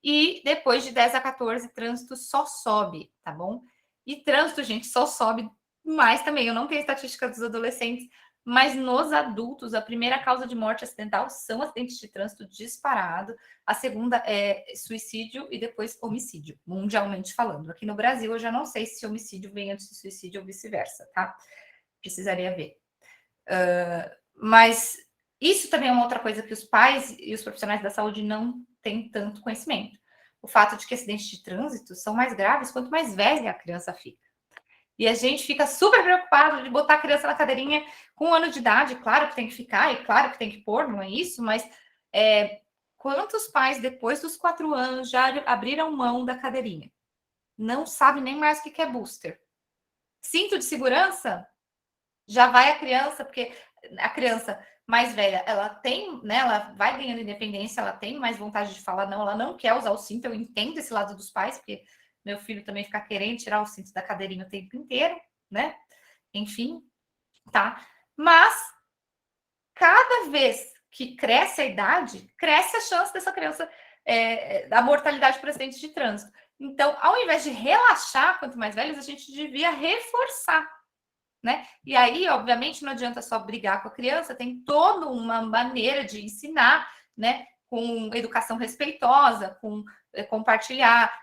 E depois de 10 a 14, trânsito só sobe, tá bom? E trânsito, gente, só sobe mais também. Eu não tenho estatística dos adolescentes, mas nos adultos, a primeira causa de morte acidental são acidentes de trânsito disparado. A segunda é suicídio e depois homicídio, mundialmente falando. Aqui no Brasil, eu já não sei se homicídio vem antes de suicídio ou vice-versa, tá? Precisaria ver. Mas isso também é uma outra coisa que os pais e os profissionais da saúde não têm tanto conhecimento. O fato de que acidentes de trânsito são mais graves quanto mais velha a criança fica. E a gente fica super preocupado de botar a criança na cadeirinha com 1 ano de idade. Claro que tem que ficar, e claro que tem que pôr, não é isso, mas quantos pais, depois dos 4 anos, já abriram mão da cadeirinha? Não sabe nem mais o que é booster. Cinto de segurança? Já vai a criança, porque a criança mais velha, ela tem, né, ela vai ganhando independência, ela tem mais vontade de falar não, ela não quer usar o cinto. Eu entendo esse lado dos pais, porque meu filho também fica querendo tirar o cinto da cadeirinha o tempo inteiro, né? Enfim, tá? Mas cada vez que cresce a idade, cresce a chance dessa criança da mortalidade por acidentes de trânsito. Então, ao invés de relaxar quanto mais velhos, a gente devia reforçar, né? E aí, obviamente, não adianta só brigar com a criança, tem toda uma maneira de ensinar, né? Com educação respeitosa, com compartilhar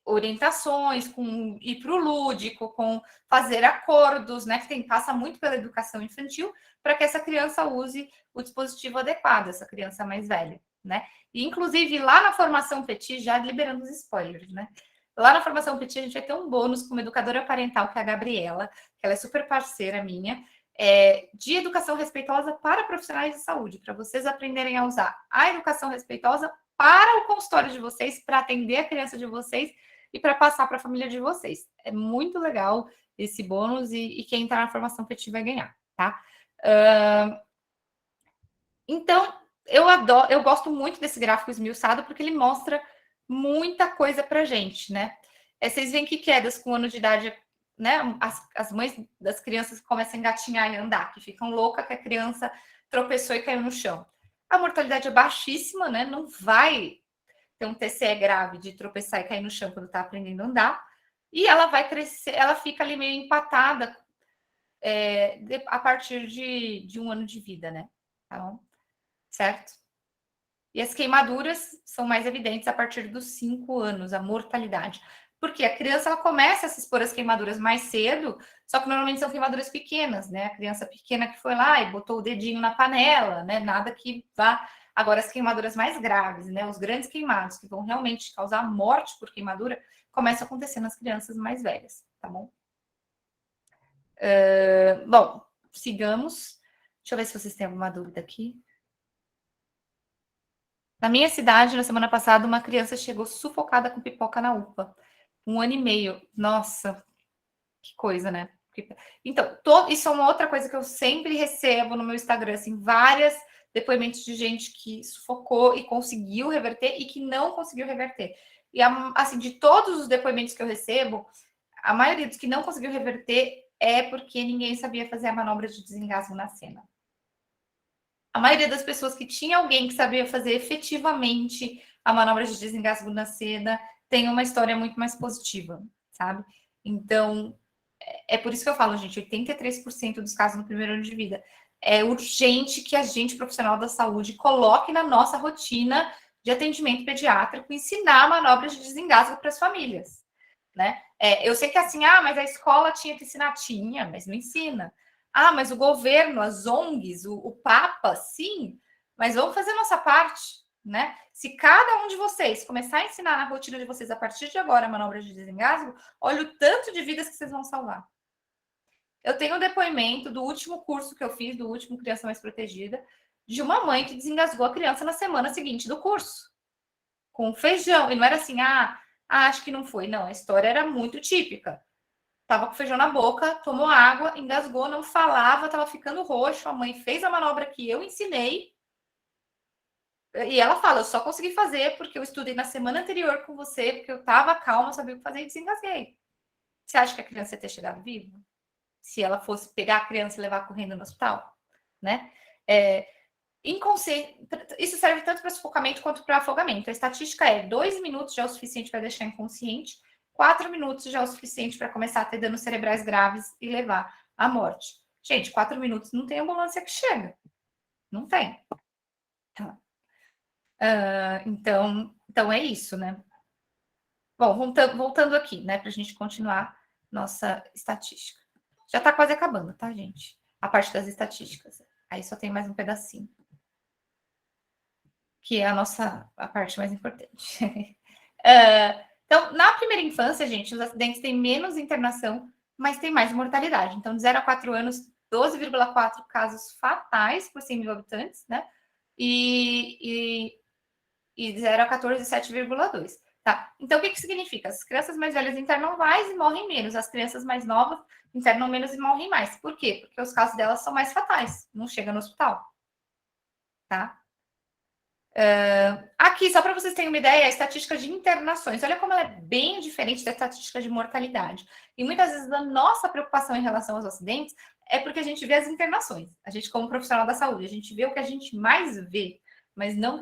orientações, com ir para o lúdico, com fazer acordos, né? Que passa muito pela educação infantil, para que essa criança use o dispositivo adequado, essa criança mais velha, né? E, inclusive, lá na formação Petit, já liberando os spoilers, né? Lá na formação Petit, a gente vai ter um bônus com uma educadora parental, que é a Gabriela, que ela é super parceira minha, de educação respeitosa para profissionais de saúde, para vocês aprenderem a usar a educação respeitosa para o consultório de vocês, para atender a criança de vocês e para passar para a família de vocês. É muito legal esse bônus e quem está na formação Petit vai ganhar, tá? Então, eu gosto muito desse gráfico esmiuçado, porque ele mostra muita coisa para gente, né? Vocês veem que quedas com 1 ano de idade né, as mães das crianças começam a engatinhar e andar, que ficam loucas que a criança tropeçou e caiu no chão. A mortalidade é baixíssima, né? Não vai ter um TCE grave de tropeçar e cair no chão quando está aprendendo a andar. E ela vai crescer, ela fica ali meio empatada a partir de 1 ano de vida, né? Tá bom? Certo? E as queimaduras são mais evidentes a partir dos 5 anos, a mortalidade. Porque a criança ela começa a se expor às queimaduras mais cedo, só que normalmente são queimaduras pequenas, né? A criança pequena que foi lá e botou o dedinho na panela, né? Nada que vá. Agora, as queimaduras mais graves, né? Os grandes queimados que vão realmente causar morte por queimadura, começam a acontecer nas crianças mais velhas, tá bom? Bom, sigamos. Deixa eu ver se vocês têm alguma dúvida aqui. Na minha cidade, na semana passada, uma criança chegou sufocada com pipoca na UPA. 1 ano e meio. Nossa, que coisa, né? Então, isso é uma outra coisa que eu sempre recebo no meu Instagram, assim, várias depoimentos de gente que sufocou e conseguiu reverter e que não conseguiu reverter. E, assim, de todos os depoimentos que eu recebo, a maioria dos que não conseguiu reverter é porque ninguém sabia fazer a manobra de desengasgo na cena. A maioria das pessoas que tinha alguém que sabia fazer efetivamente a manobra de desengasgo na cena tem uma história muito mais positiva, sabe? Então, é por isso que eu falo, gente, 83% dos casos no primeiro ano de vida. É urgente que a gente, profissional da saúde, coloque na nossa rotina de atendimento pediátrico ensinar manobras de desengasgo para as famílias, né? Eu sei que assim, mas a escola tinha que ensinar, tinha, mas não ensina. Mas o governo, as ONGs, o Papa, sim, mas vamos fazer a nossa parte, né? Se cada um de vocês começar a ensinar na rotina de vocês a partir de agora a manobra de desengasgo, olha o tanto de vidas que vocês vão salvar. Eu tenho um depoimento do último curso que eu fiz, do último Criança Mais Protegida, de uma mãe que desengasgou a criança na semana seguinte do curso, com feijão. E não era assim, acho que não foi. Não, a história era muito típica. Tava com feijão na boca, tomou água, engasgou, não falava, tava ficando roxo. A mãe fez a manobra que eu ensinei. E ela fala, eu só consegui fazer porque eu estudei na semana anterior com você, porque eu tava calma, sabia o que fazer e desengasguei. Você acha que a criança ia ter chegado viva? Se ela fosse pegar a criança e levar correndo no hospital, né? Isso serve tanto para sufocamento quanto para afogamento. A estatística é 2 minutos já é o suficiente para deixar inconsciente, 4 minutos já é o suficiente para começar a ter danos cerebrais graves e levar à morte. Gente, 4 minutos não tem ambulância que chega. Não tem. Então é isso, né? Bom, voltando aqui, né, para a gente continuar nossa estatística. Já está quase acabando, tá, gente? A parte das estatísticas. Aí só tem mais um pedacinho. Que é a parte mais importante. Então, na primeira infância, gente, os acidentes têm menos internação, mas tem mais mortalidade. Então, de 0 a 4 anos, 12,4 casos fatais por 100 mil habitantes, né? E de 0 a 14, 7,2. Tá? Então, o que significa? As crianças mais velhas internam mais e morrem menos. As crianças mais novas internam menos e morrem mais. Por quê? Porque os casos delas são mais fatais. Não chega no hospital. Tá? Aqui, só para vocês terem uma ideia, a estatística de internações. Olha como ela é bem diferente da estatística de mortalidade. E muitas vezes a nossa preocupação em relação aos acidentes é porque a gente vê as internações. A gente, como profissional da saúde, a gente vê o que a gente mais vê, mas não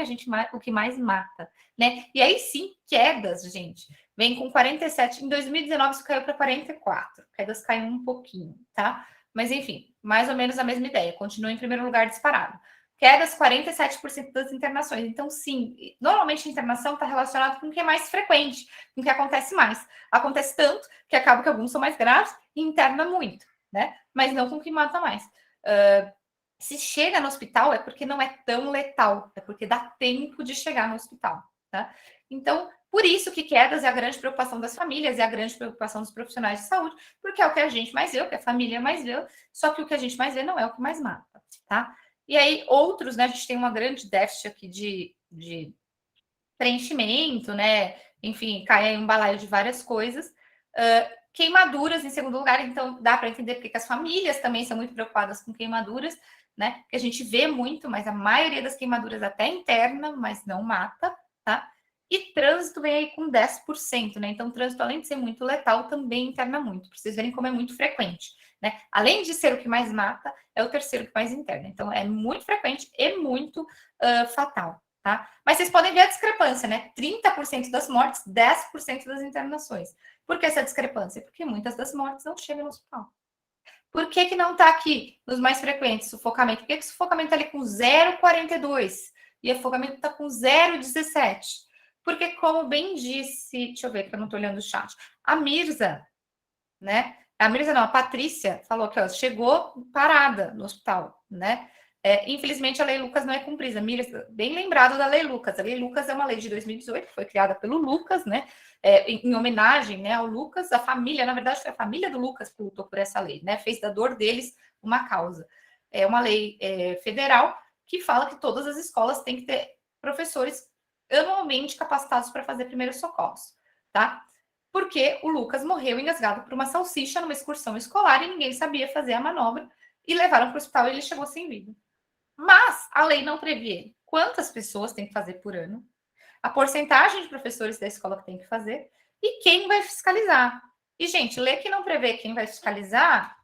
o que mais mata, né? E aí sim, quedas, gente. Vem com 47. Em 2019 isso caiu para 44. Quedas caiu um pouquinho, tá? Mas enfim, mais ou menos a mesma ideia. Continua em primeiro lugar disparado. Quedas, 47% das internações. Então, sim, normalmente a internação está relacionada com o que é mais frequente, com o que acontece mais. Acontece tanto que acaba que alguns são mais graves e interna muito, né? Mas não com o que mata mais. Se chega no hospital é porque não é tão letal, é porque dá tempo de chegar no hospital, tá? Então, por isso que quedas é a grande preocupação das famílias, é a grande preocupação dos profissionais de saúde, porque é o que a gente mais vê, o que a família mais vê, só que o que a gente mais vê não é o que mais mata, tá? E aí, outros, né? A gente tem uma grande déficit aqui de preenchimento, né? Enfim, cai aí um balaio de várias coisas. Queimaduras, em segundo lugar, então dá para entender porque as famílias também são muito preocupadas com queimaduras, né? Que a gente vê muito, mas a maioria das queimaduras até interna, mas não mata, tá? E trânsito vem aí com 10%, né? Então, trânsito, além de ser muito letal, também interna muito. Pra vocês verem como é muito frequente, né? Além de ser o que mais mata, é o terceiro que mais interna. Então, é muito frequente e muito fatal, tá? Mas vocês podem ver a discrepância, né? 30% das mortes, 10% das internações. Por que essa discrepância? Porque muitas das mortes não chegam no hospital. Por que não está aqui nos mais frequentes, sufocamento? Por que o sufocamento está ali com 0,42 e o afogamento está com 0,17? Porque, como bem disse, deixa eu ver que eu não estou olhando o chat, a Mirza, né? A Mirza não, a Patrícia falou que ó, chegou parada no hospital, né? Infelizmente, a Lei Lucas não é cumprida. Mirza, bem lembrado da Lei Lucas. A Lei Lucas é uma lei de 2018, que foi criada pelo Lucas, né? Em homenagem, né, ao Lucas, a família, na verdade, foi a família do Lucas que lutou por essa lei, né? Fez da dor deles uma causa. É uma lei federal que fala que todas as escolas têm que ter professores anualmente capacitados para fazer primeiros socorros, tá? Porque o Lucas morreu engasgado por uma salsicha numa excursão escolar e ninguém sabia fazer a manobra e levaram para o hospital e ele chegou sem vida. Mas a lei não prevê quantas pessoas tem que fazer por ano, a porcentagem de professores da escola que tem que fazer e quem vai fiscalizar. E, gente, lei que não prevê quem vai fiscalizar,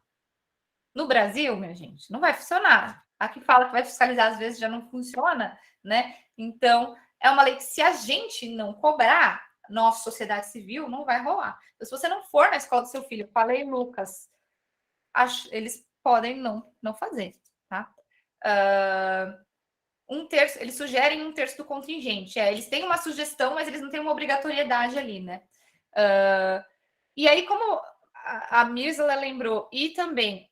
no Brasil, minha gente, não vai funcionar. A que fala que vai fiscalizar, às vezes, já não funciona, né? Então, é uma lei que, se a gente não cobrar, nossa sociedade civil, não vai rolar. Então, se você não for na escola do seu filho, falei, Lucas, eles podem não fazer, tá? Eles sugerem 1/3 do contingente. Eles têm uma sugestão, mas eles não têm uma obrigatoriedade ali, né? E aí, como a Mirza lembrou, e também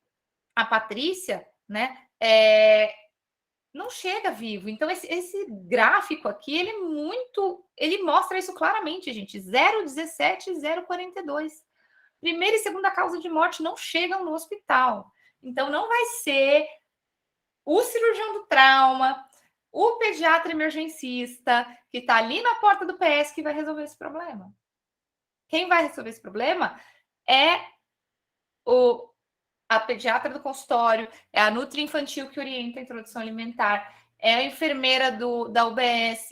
a Patrícia, né? Não chega vivo. Então, esse gráfico aqui, ele mostra isso claramente, gente. 0,17 e 0,42. Primeira e segunda causa de morte não chegam no hospital. Então, não vai ser o cirurgião do trauma, o pediatra emergencista, que está ali na porta do PS, que vai resolver esse problema. Quem vai resolver esse problema é a pediatra do consultório, é a nutri infantil que orienta a introdução alimentar, é a enfermeira da UBS,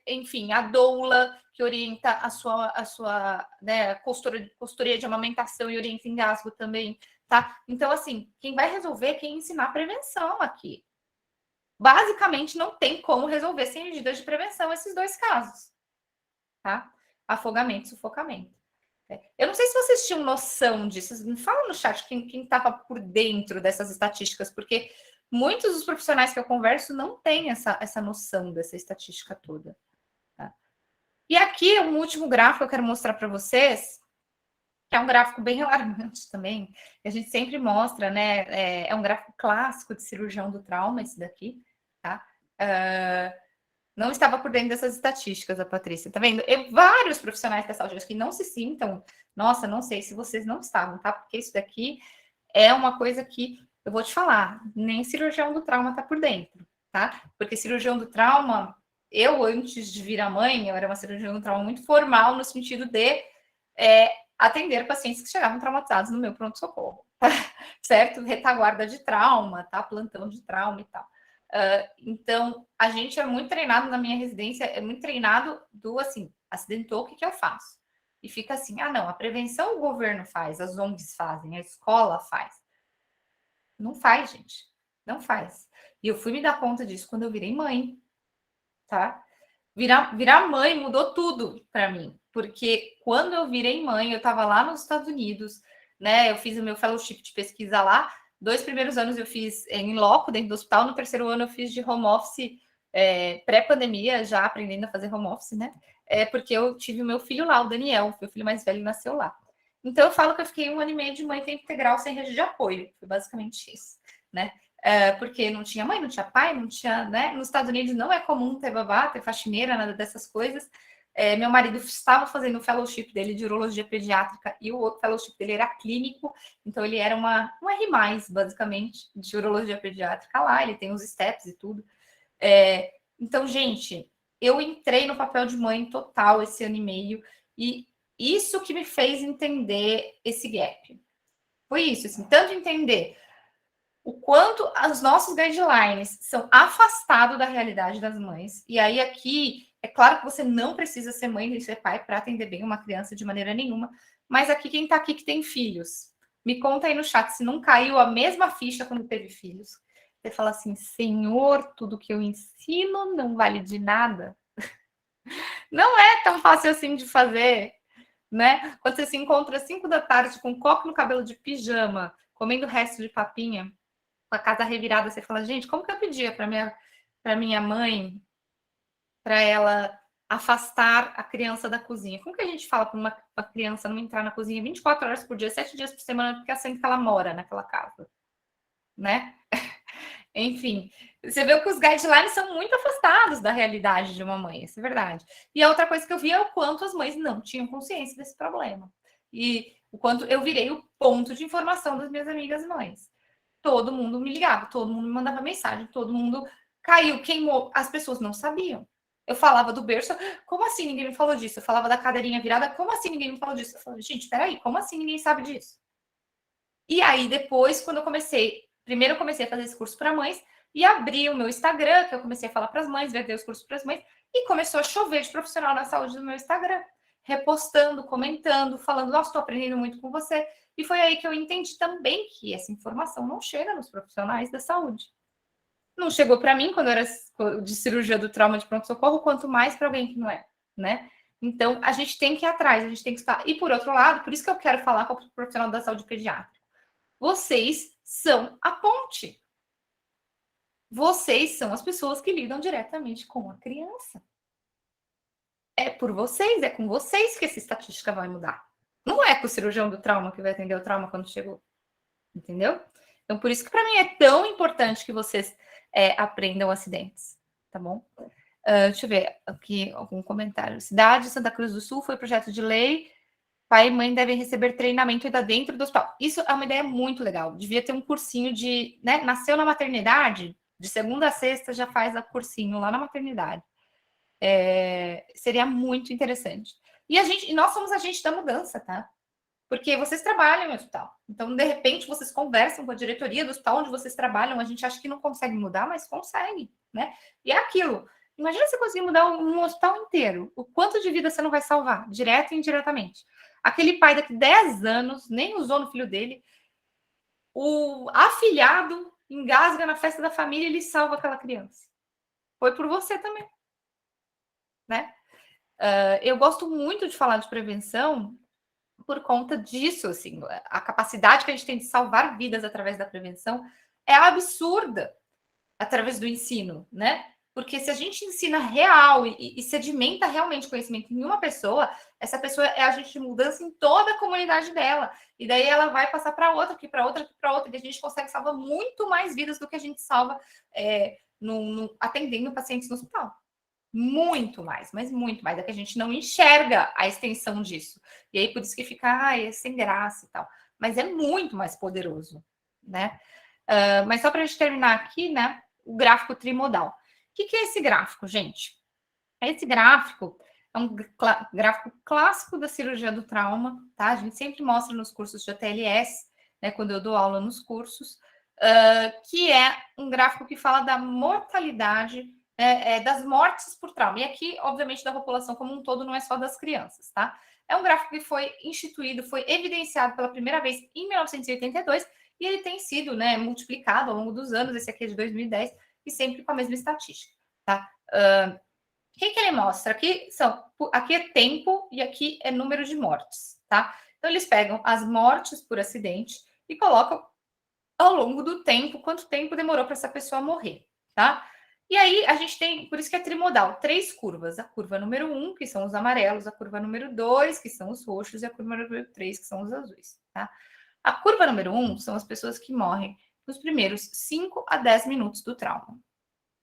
enfim, a doula que orienta a sua né, consultoria de amamentação e orienta engasgo também, tá? Então, assim, quem vai resolver, quem ensinar prevenção aqui. Basicamente, não tem como resolver sem medidas de prevenção esses dois casos, tá? Afogamento e sufocamento. Eu não sei se vocês tinham noção disso. Me fala no chat quem estava por dentro dessas estatísticas, porque muitos dos profissionais que eu converso não têm essa noção dessa estatística toda. Tá? E aqui, um último gráfico que eu quero mostrar para vocês, que é um gráfico bem alarmante também, que a gente sempre mostra, né? É um gráfico clássico de cirurgião do trauma, esse daqui, tá? Não estava por dentro dessas estatísticas, a Patrícia, tá vendo? Vários profissionais da saúde que não se sintam, nossa, não sei se vocês não estavam, tá? Porque isso daqui é uma coisa que eu vou te falar, nem cirurgião do trauma tá por dentro, tá? Porque cirurgião do trauma, eu antes de virar mãe, eu era uma cirurgião do trauma muito formal, no sentido de atender pacientes que chegavam traumatizados no meu pronto-socorro, tá? Certo? Retaguarda de trauma, tá? Plantão de trauma e tal. Então, a gente é muito treinado na minha residência, é muito treinado do assim, acidentou, o que eu faço? E fica assim, não, a prevenção o governo faz, as ONGs fazem, a escola faz. Não faz, gente. Não faz. E eu fui me dar conta disso quando eu virei mãe, tá? Virar mãe mudou tudo para mim, porque quando eu virei mãe, eu estava lá nos Estados Unidos, né? Eu fiz o meu fellowship de pesquisa lá. 2 primeiros anos eu fiz em loco dentro do hospital, no terceiro ano eu fiz de home office, pré-pandemia, já aprendendo a fazer home office, né? Porque eu tive o meu filho lá, o Daniel, meu filho mais velho nasceu lá. Então eu falo que eu fiquei 1 ano e meio de mãe tempo integral sem rede de apoio, foi basicamente isso, né? Porque não tinha mãe, não tinha pai, não tinha, né? Nos Estados Unidos não é comum ter babá, ter faxineira, nada dessas coisas. Meu marido estava fazendo o fellowship dele de urologia pediátrica e o outro fellowship dele era clínico, então ele era um R+, basicamente, de urologia pediátrica lá, ele tem os steps e tudo. Então, gente, eu entrei no papel de mãe total esse ano e meio e isso que me fez entender esse gap. Foi isso, assim, tanto entender o quanto os nossos guidelines são afastados da realidade das mães. E aí aqui É claro que você não precisa ser mãe nem ser pai para atender bem uma criança de maneira nenhuma, mas aqui quem está aqui que tem filhos, me conta aí no chat se não caiu a mesma ficha quando teve filhos. Você fala assim, Senhor, tudo que eu ensino não vale de nada. Não é tão fácil assim de fazer, né? Quando você se encontra às 5 da tarde com um coque no cabelo de pijama, comendo resto de papinha, com a casa revirada, você fala, gente, como que eu pedia para minha mãe, para ela afastar a criança da cozinha? Como que a gente fala para uma criança não entrar na cozinha 24 horas por dia, 7 dias por semana, porque é assim que ela mora naquela casa, né? Enfim, você vê que os guidelines são muito afastados da realidade de uma mãe, isso é verdade. E a outra coisa que eu vi é o quanto as mães não tinham consciência desse problema. E o quanto eu virei o ponto de informação das minhas amigas mães. Todo mundo me ligava, todo mundo me mandava mensagem, todo mundo caiu, queimou. As pessoas não sabiam. Eu falava do berço, como assim ninguém me falou disso? Eu falava da cadeirinha virada, como assim ninguém me falou disso? Eu falava, gente, peraí, como assim ninguém sabe disso? E aí, depois, quando eu comecei, primeiro eu comecei a fazer esse curso para mães e abri o meu Instagram, que eu comecei a falar para as mães, vender os cursos para as mães, e começou a chover de profissional na saúde no meu Instagram, repostando, comentando, falando, nossa, estou aprendendo muito com você. E foi aí que eu entendi também que essa informação não chega nos profissionais da saúde. Não chegou para mim quando eu era de cirurgia do trauma de pronto-socorro, quanto mais para alguém que não é, né? Então, a gente tem que ir atrás, a gente tem que estar. E por outro lado, por isso que eu quero falar com o profissional da saúde pediátrica. Vocês são a ponte. Vocês são as pessoas que lidam diretamente com a criança. É por vocês, é com vocês que essa estatística vai mudar. Não é com o cirurgião do trauma que vai atender o trauma quando chegou. Entendeu? Então, por isso que para mim é tão importante que vocês aprendam acidentes. Tá bom? Deixa eu ver aqui algum comentário. Cidade de Santa Cruz do Sul foi projeto de lei. Pai e mãe devem receber treinamento ainda dentro do hospital. Isso é uma ideia muito legal. Devia ter um cursinho de, né? Nasceu na maternidade, de segunda a sexta já faz o cursinho lá na maternidade. Seria muito interessante. E nós somos agente da mudança, tá? Porque vocês trabalham no hospital. Então, de repente, vocês conversam com a diretoria do hospital onde vocês trabalham. A gente acha que não consegue mudar, mas consegue, né? E é aquilo. Imagina você conseguir mudar um hospital inteiro. O quanto de vida você não vai salvar, direto e indiretamente. Aquele pai daqui 10 anos nem usou no filho dele. O afilhado engasga na festa da família e ele salva aquela criança. Foi por você também, né? Eu gosto muito de falar de prevenção por conta disso, assim, a capacidade que a gente tem de salvar vidas através da prevenção é absurda através do ensino, né? Porque se a gente ensina real e sedimenta realmente conhecimento em uma pessoa, essa pessoa é agente de mudança em toda a comunidade dela. E daí ela vai passar para outra, aqui para outra, aqui para outra, e a gente consegue salvar muito mais vidas do que a gente salva atendendo pacientes no hospital. Muito mais, mas muito mais. É que a gente não enxerga a extensão disso. E aí, por isso que fica, é sem graça e tal. Mas é muito mais poderoso, né? Mas só para a gente terminar aqui, né? O gráfico trimodal. O que é esse gráfico, gente? Esse gráfico é um gráfico clássico da cirurgia do trauma, tá? A gente sempre mostra nos cursos de ATLS, né? Quando eu dou aula nos cursos, que é um gráfico que fala da mortalidade das mortes por trauma. E aqui, obviamente, da população como um todo, não é só das crianças, tá? É um gráfico que foi instituído, foi evidenciado pela primeira vez em 1982 e ele tem sido, né, multiplicado ao longo dos anos. Esse aqui é de 2010 e sempre com a mesma estatística, tá? O que ele mostra? Aqui é tempo e aqui é número de mortes, tá? Então, eles pegam as mortes por acidente e colocam ao longo do tempo, quanto tempo demorou para essa pessoa morrer, tá? E aí a gente tem, por isso que é trimodal, 3 curvas. A curva número 1, que são os amarelos, a curva número 2, que são os roxos, e a curva número 3, que são os azuis, tá? A curva número 1 são as pessoas que morrem nos primeiros 5 a 10 minutos do trauma,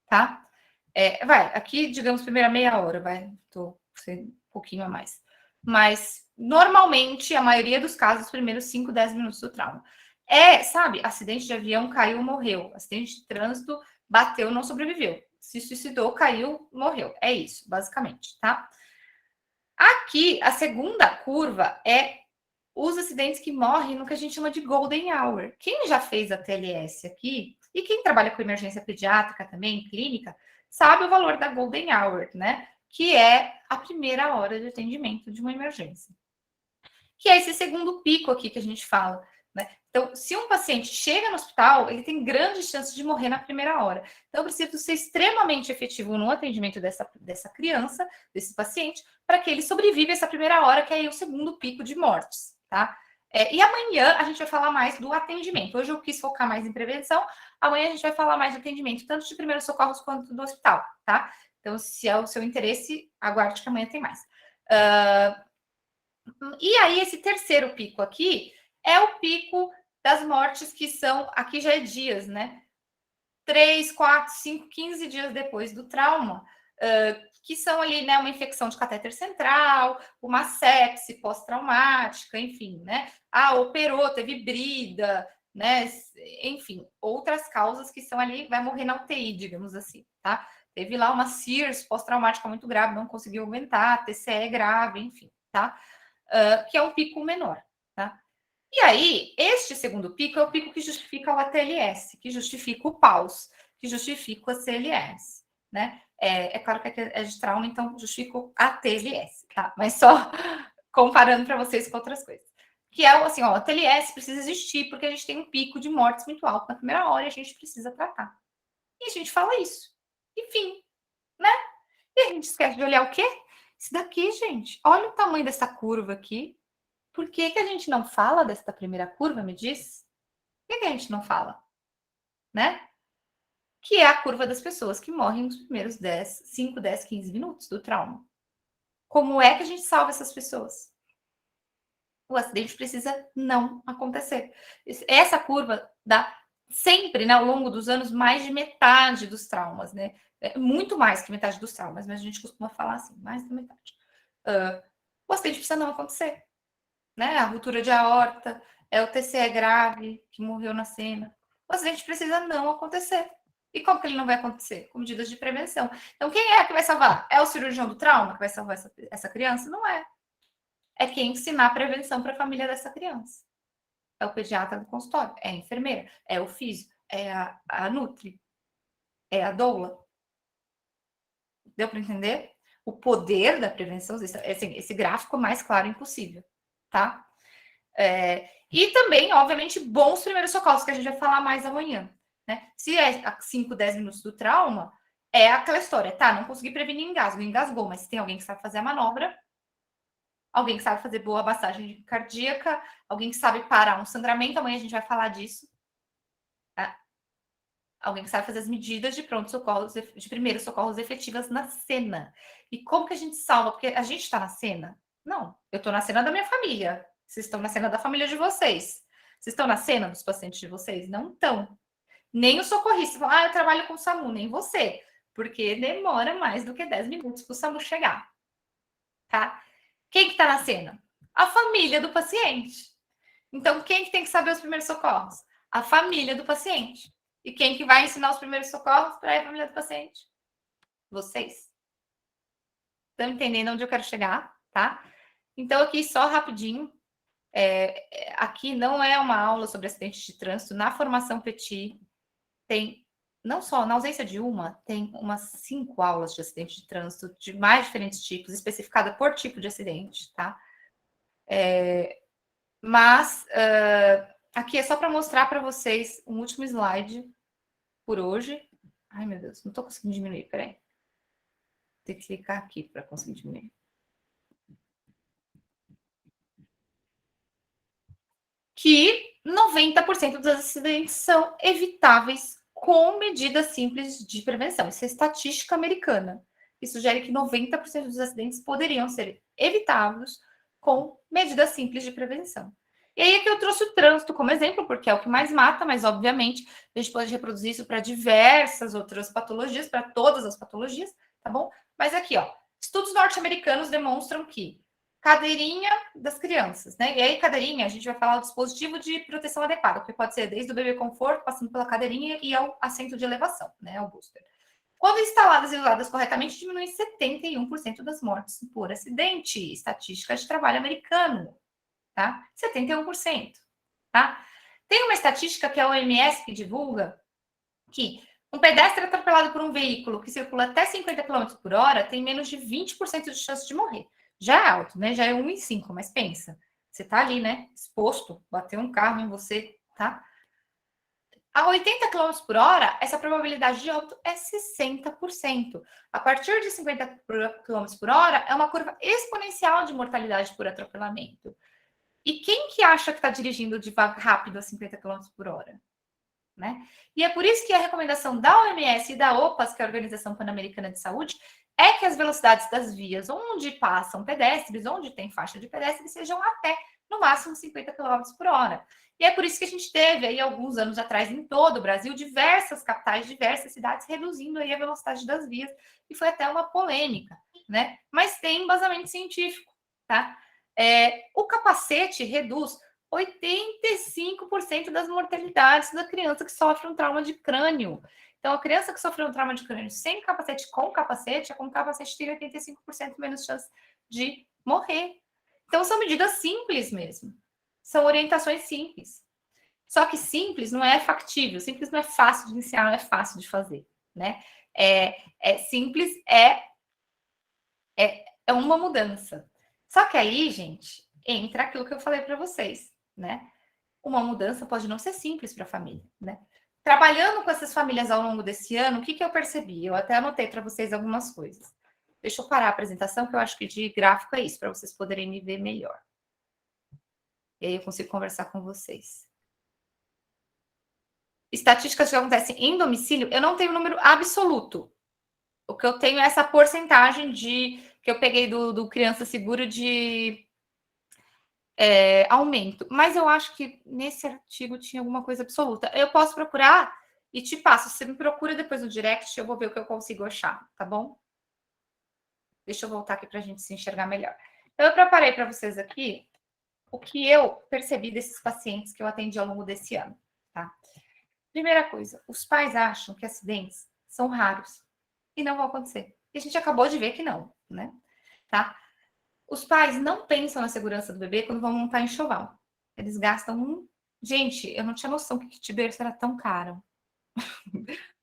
tá? Aqui, digamos, primeira meia hora, tô um pouquinho a mais. Mas, normalmente, a maioria dos casos, os primeiros 5, 10 minutos do trauma. Sabe, acidente de avião, caiu, morreu. Acidente de trânsito, bateu, não sobreviveu. Se suicidou, caiu, morreu. É isso, basicamente, tá? Aqui, a segunda curva é os acidentes que morrem no que a gente chama de golden hour. Quem já fez a TLS aqui, e quem trabalha com emergência pediátrica também, clínica, sabe o valor da golden hour, né? que é a primeira hora de atendimento de uma emergência. Que é esse segundo pico aqui que a gente fala, né? Então, se um paciente chega no hospital, ele tem grandes chances de morrer na primeira hora. Então, eu preciso ser extremamente efetivo no atendimento dessa criança, desse paciente, para que ele sobreviva essa primeira hora, que é aí o segundo pico de mortes, tá? E amanhã a gente vai falar mais do atendimento. Hoje eu quis focar mais em prevenção, amanhã a gente vai falar mais do atendimento, tanto de primeiros socorros quanto do hospital, tá? Então, se é o seu interesse, aguarde que amanhã tem mais. E aí, esse terceiro pico aqui é o pico das mortes que são, aqui já é dias, né? 3, 4, 5, 15 dias depois do trauma, que são ali, né, uma infecção de catéter central, uma sepse pós-traumática, enfim, né? Ah, operou, teve brida, né? Enfim, outras causas que são ali, vai morrer na UTI, digamos assim, tá? Teve lá uma CIRS pós-traumática muito grave, não conseguiu aguentar, TCE grave, enfim, tá? Que é um pico menor, tá? E aí, este segundo pico é o pico que justifica o ATLS, que justifica o PAUS, que justifica o ACLS, né? É claro que é de trauma, então justifica o ATLS, tá? Mas só comparando para vocês com outras coisas. Que é assim, ó, o ATLS precisa existir porque a gente tem um pico de mortes muito alto na primeira hora e a gente precisa tratar. E a gente fala isso. Enfim, né? E a gente esquece de olhar o quê? Isso daqui, gente. Olha o tamanho dessa curva aqui. Por que a gente não fala desta primeira curva, me diz? Por que a gente não fala? Né? Que é a curva das pessoas que morrem nos primeiros 5, 10, 15 minutos do trauma. Como é que a gente salva essas pessoas? O acidente precisa não acontecer. Essa curva dá sempre, né, ao longo dos anos, mais de metade dos traumas, né? Muito mais que metade dos traumas, mas a gente costuma falar assim, mais da metade. O acidente precisa não acontecer. Né? A ruptura de aorta, é o TCE grave que morreu na cena. O acidente precisa não acontecer. E como que ele não vai acontecer? Com medidas de prevenção. Então, quem é que vai salvar? É o cirurgião do trauma que vai salvar essa criança? Não é. É quem ensinar a prevenção para a família dessa criança. É o pediatra do consultório, é a enfermeira, é o físico, é a Nutri, é a doula. Deu para entender? O poder da prevenção, assim, esse gráfico é mais claro impossível, tá? E também, obviamente, bons primeiros socorros, que a gente vai falar mais amanhã. Né? Se é a 5, 10 minutos do trauma, é aquela história, tá? Não consegui prevenir engasgo, engasgou, mas tem alguém que sabe fazer a manobra, alguém que sabe fazer boa massagem cardíaca, alguém que sabe parar um sangramento, amanhã a gente vai falar disso. Tá? Alguém que sabe fazer as medidas de pronto-socorros, de primeiros socorros efetivas na cena. E como que a gente salva? Porque a gente está na cena? Não, eu estou na cena da minha família. Vocês estão na cena da família de vocês. Vocês estão na cena dos pacientes de vocês? Não estão. Nem o socorrista. Ah, eu trabalho com o SAMU, nem você. Porque demora mais do que 10 minutos para o SAMU chegar. Tá? Quem que está na cena? A família do paciente. Então, quem que tem que saber os primeiros socorros? A família do paciente. E quem que vai ensinar os primeiros socorros para a família do paciente? Vocês. Estão entendendo onde eu quero chegar, tá? Então, aqui só rapidinho. Aqui não é uma aula sobre acidentes de trânsito. Na formação PETI, tem, não só, na ausência de uma, tem umas 5 aulas de acidente de trânsito, de mais diferentes tipos, especificada por tipo de acidente, tá? Mas aqui é só para mostrar para vocês um último slide por hoje. Ai, meu Deus, não estou conseguindo diminuir, peraí. Tem que clicar aqui para conseguir diminuir. Que 90% dos acidentes são evitáveis com medidas simples de prevenção. Isso é estatística americana. Que sugere que 90% dos acidentes poderiam ser evitados com medidas simples de prevenção. E aí é que eu trouxe o trânsito como exemplo, porque é o que mais mata, mas obviamente a gente pode reproduzir isso para diversas outras patologias, para todas as patologias, tá bom? Mas aqui, ó, estudos norte-americanos demonstram que cadeirinha das crianças, né? E aí, cadeirinha, a gente vai falar do dispositivo de proteção adequada, que pode ser desde o bebê conforto, passando pela cadeirinha e ao assento de elevação, né? O booster. Quando instaladas e usadas corretamente, diminui 71% das mortes por acidente. Estatística de trabalho americano, tá? 71%, tá? Tem uma estatística que a OMS que divulga que Um pedestre atropelado por um veículo que circula até 50 km por hora tem menos de 20% de chance de morrer. Já é alto, né? Já é 1 em 5, mas pensa, você tá ali, né? Exposto, bateu um carro em você, tá? A 80 km por hora, essa probabilidade de óbito é 60%. A partir de 50 km por hora, é uma curva exponencial de mortalidade por atropelamento. E quem que acha que está dirigindo rápido a 50 km por hora? Né? E é por isso que a recomendação da OMS e da OPAS, que é a Organização Pan-Americana de Saúde, é que as velocidades das vias onde passam pedestres, onde tem faixa de pedestres, sejam até, no máximo, 50 km por hora. E é por isso que a gente teve, aí, alguns anos atrás, em todo o Brasil, diversas capitais, diversas cidades reduzindo aí a velocidade das vias, e foi até uma polêmica, né? Mas tem embasamento científico, tá? O capacete reduz 85% das mortalidades da criança que sofre um trauma de crânio. Então, a criança que sofreu um trauma de crânio sem capacete, com capacete, tem 85% menos chance de morrer. Então, são medidas simples mesmo. São orientações simples. Só que simples não é factível, simples não é fácil de iniciar, não é fácil de fazer, né? Simples é uma mudança. Só que aí, gente, entra aquilo que eu falei para vocês, né? Uma mudança pode não ser simples para a família, né? Trabalhando com essas famílias ao longo desse ano, o que eu percebi? Eu até anotei para vocês algumas coisas. Deixa eu parar a apresentação, que eu acho que de gráfico é isso, para vocês poderem me ver melhor. E aí eu consigo conversar com vocês. Estatísticas que acontecem em domicílio, eu não tenho número absoluto. O que eu tenho é essa porcentagem que eu peguei do Criança Seguro de aumento. Mas eu acho que nesse artigo tinha alguma coisa absoluta. Eu posso procurar e te passo. Você me procura depois no direct, eu vou ver o que eu consigo achar, tá bom? Deixa eu voltar aqui para a gente se enxergar melhor. Então, eu preparei para vocês aqui o que eu percebi desses pacientes que eu atendi ao longo desse ano, tá? Primeira coisa, os pais acham que acidentes são raros e não vão acontecer. E a gente acabou de ver que não, né? Tá? Os pais não pensam na segurança do bebê quando vão montar enxoval. Eles gastam Gente, eu não tinha noção que kit berço era tão caro.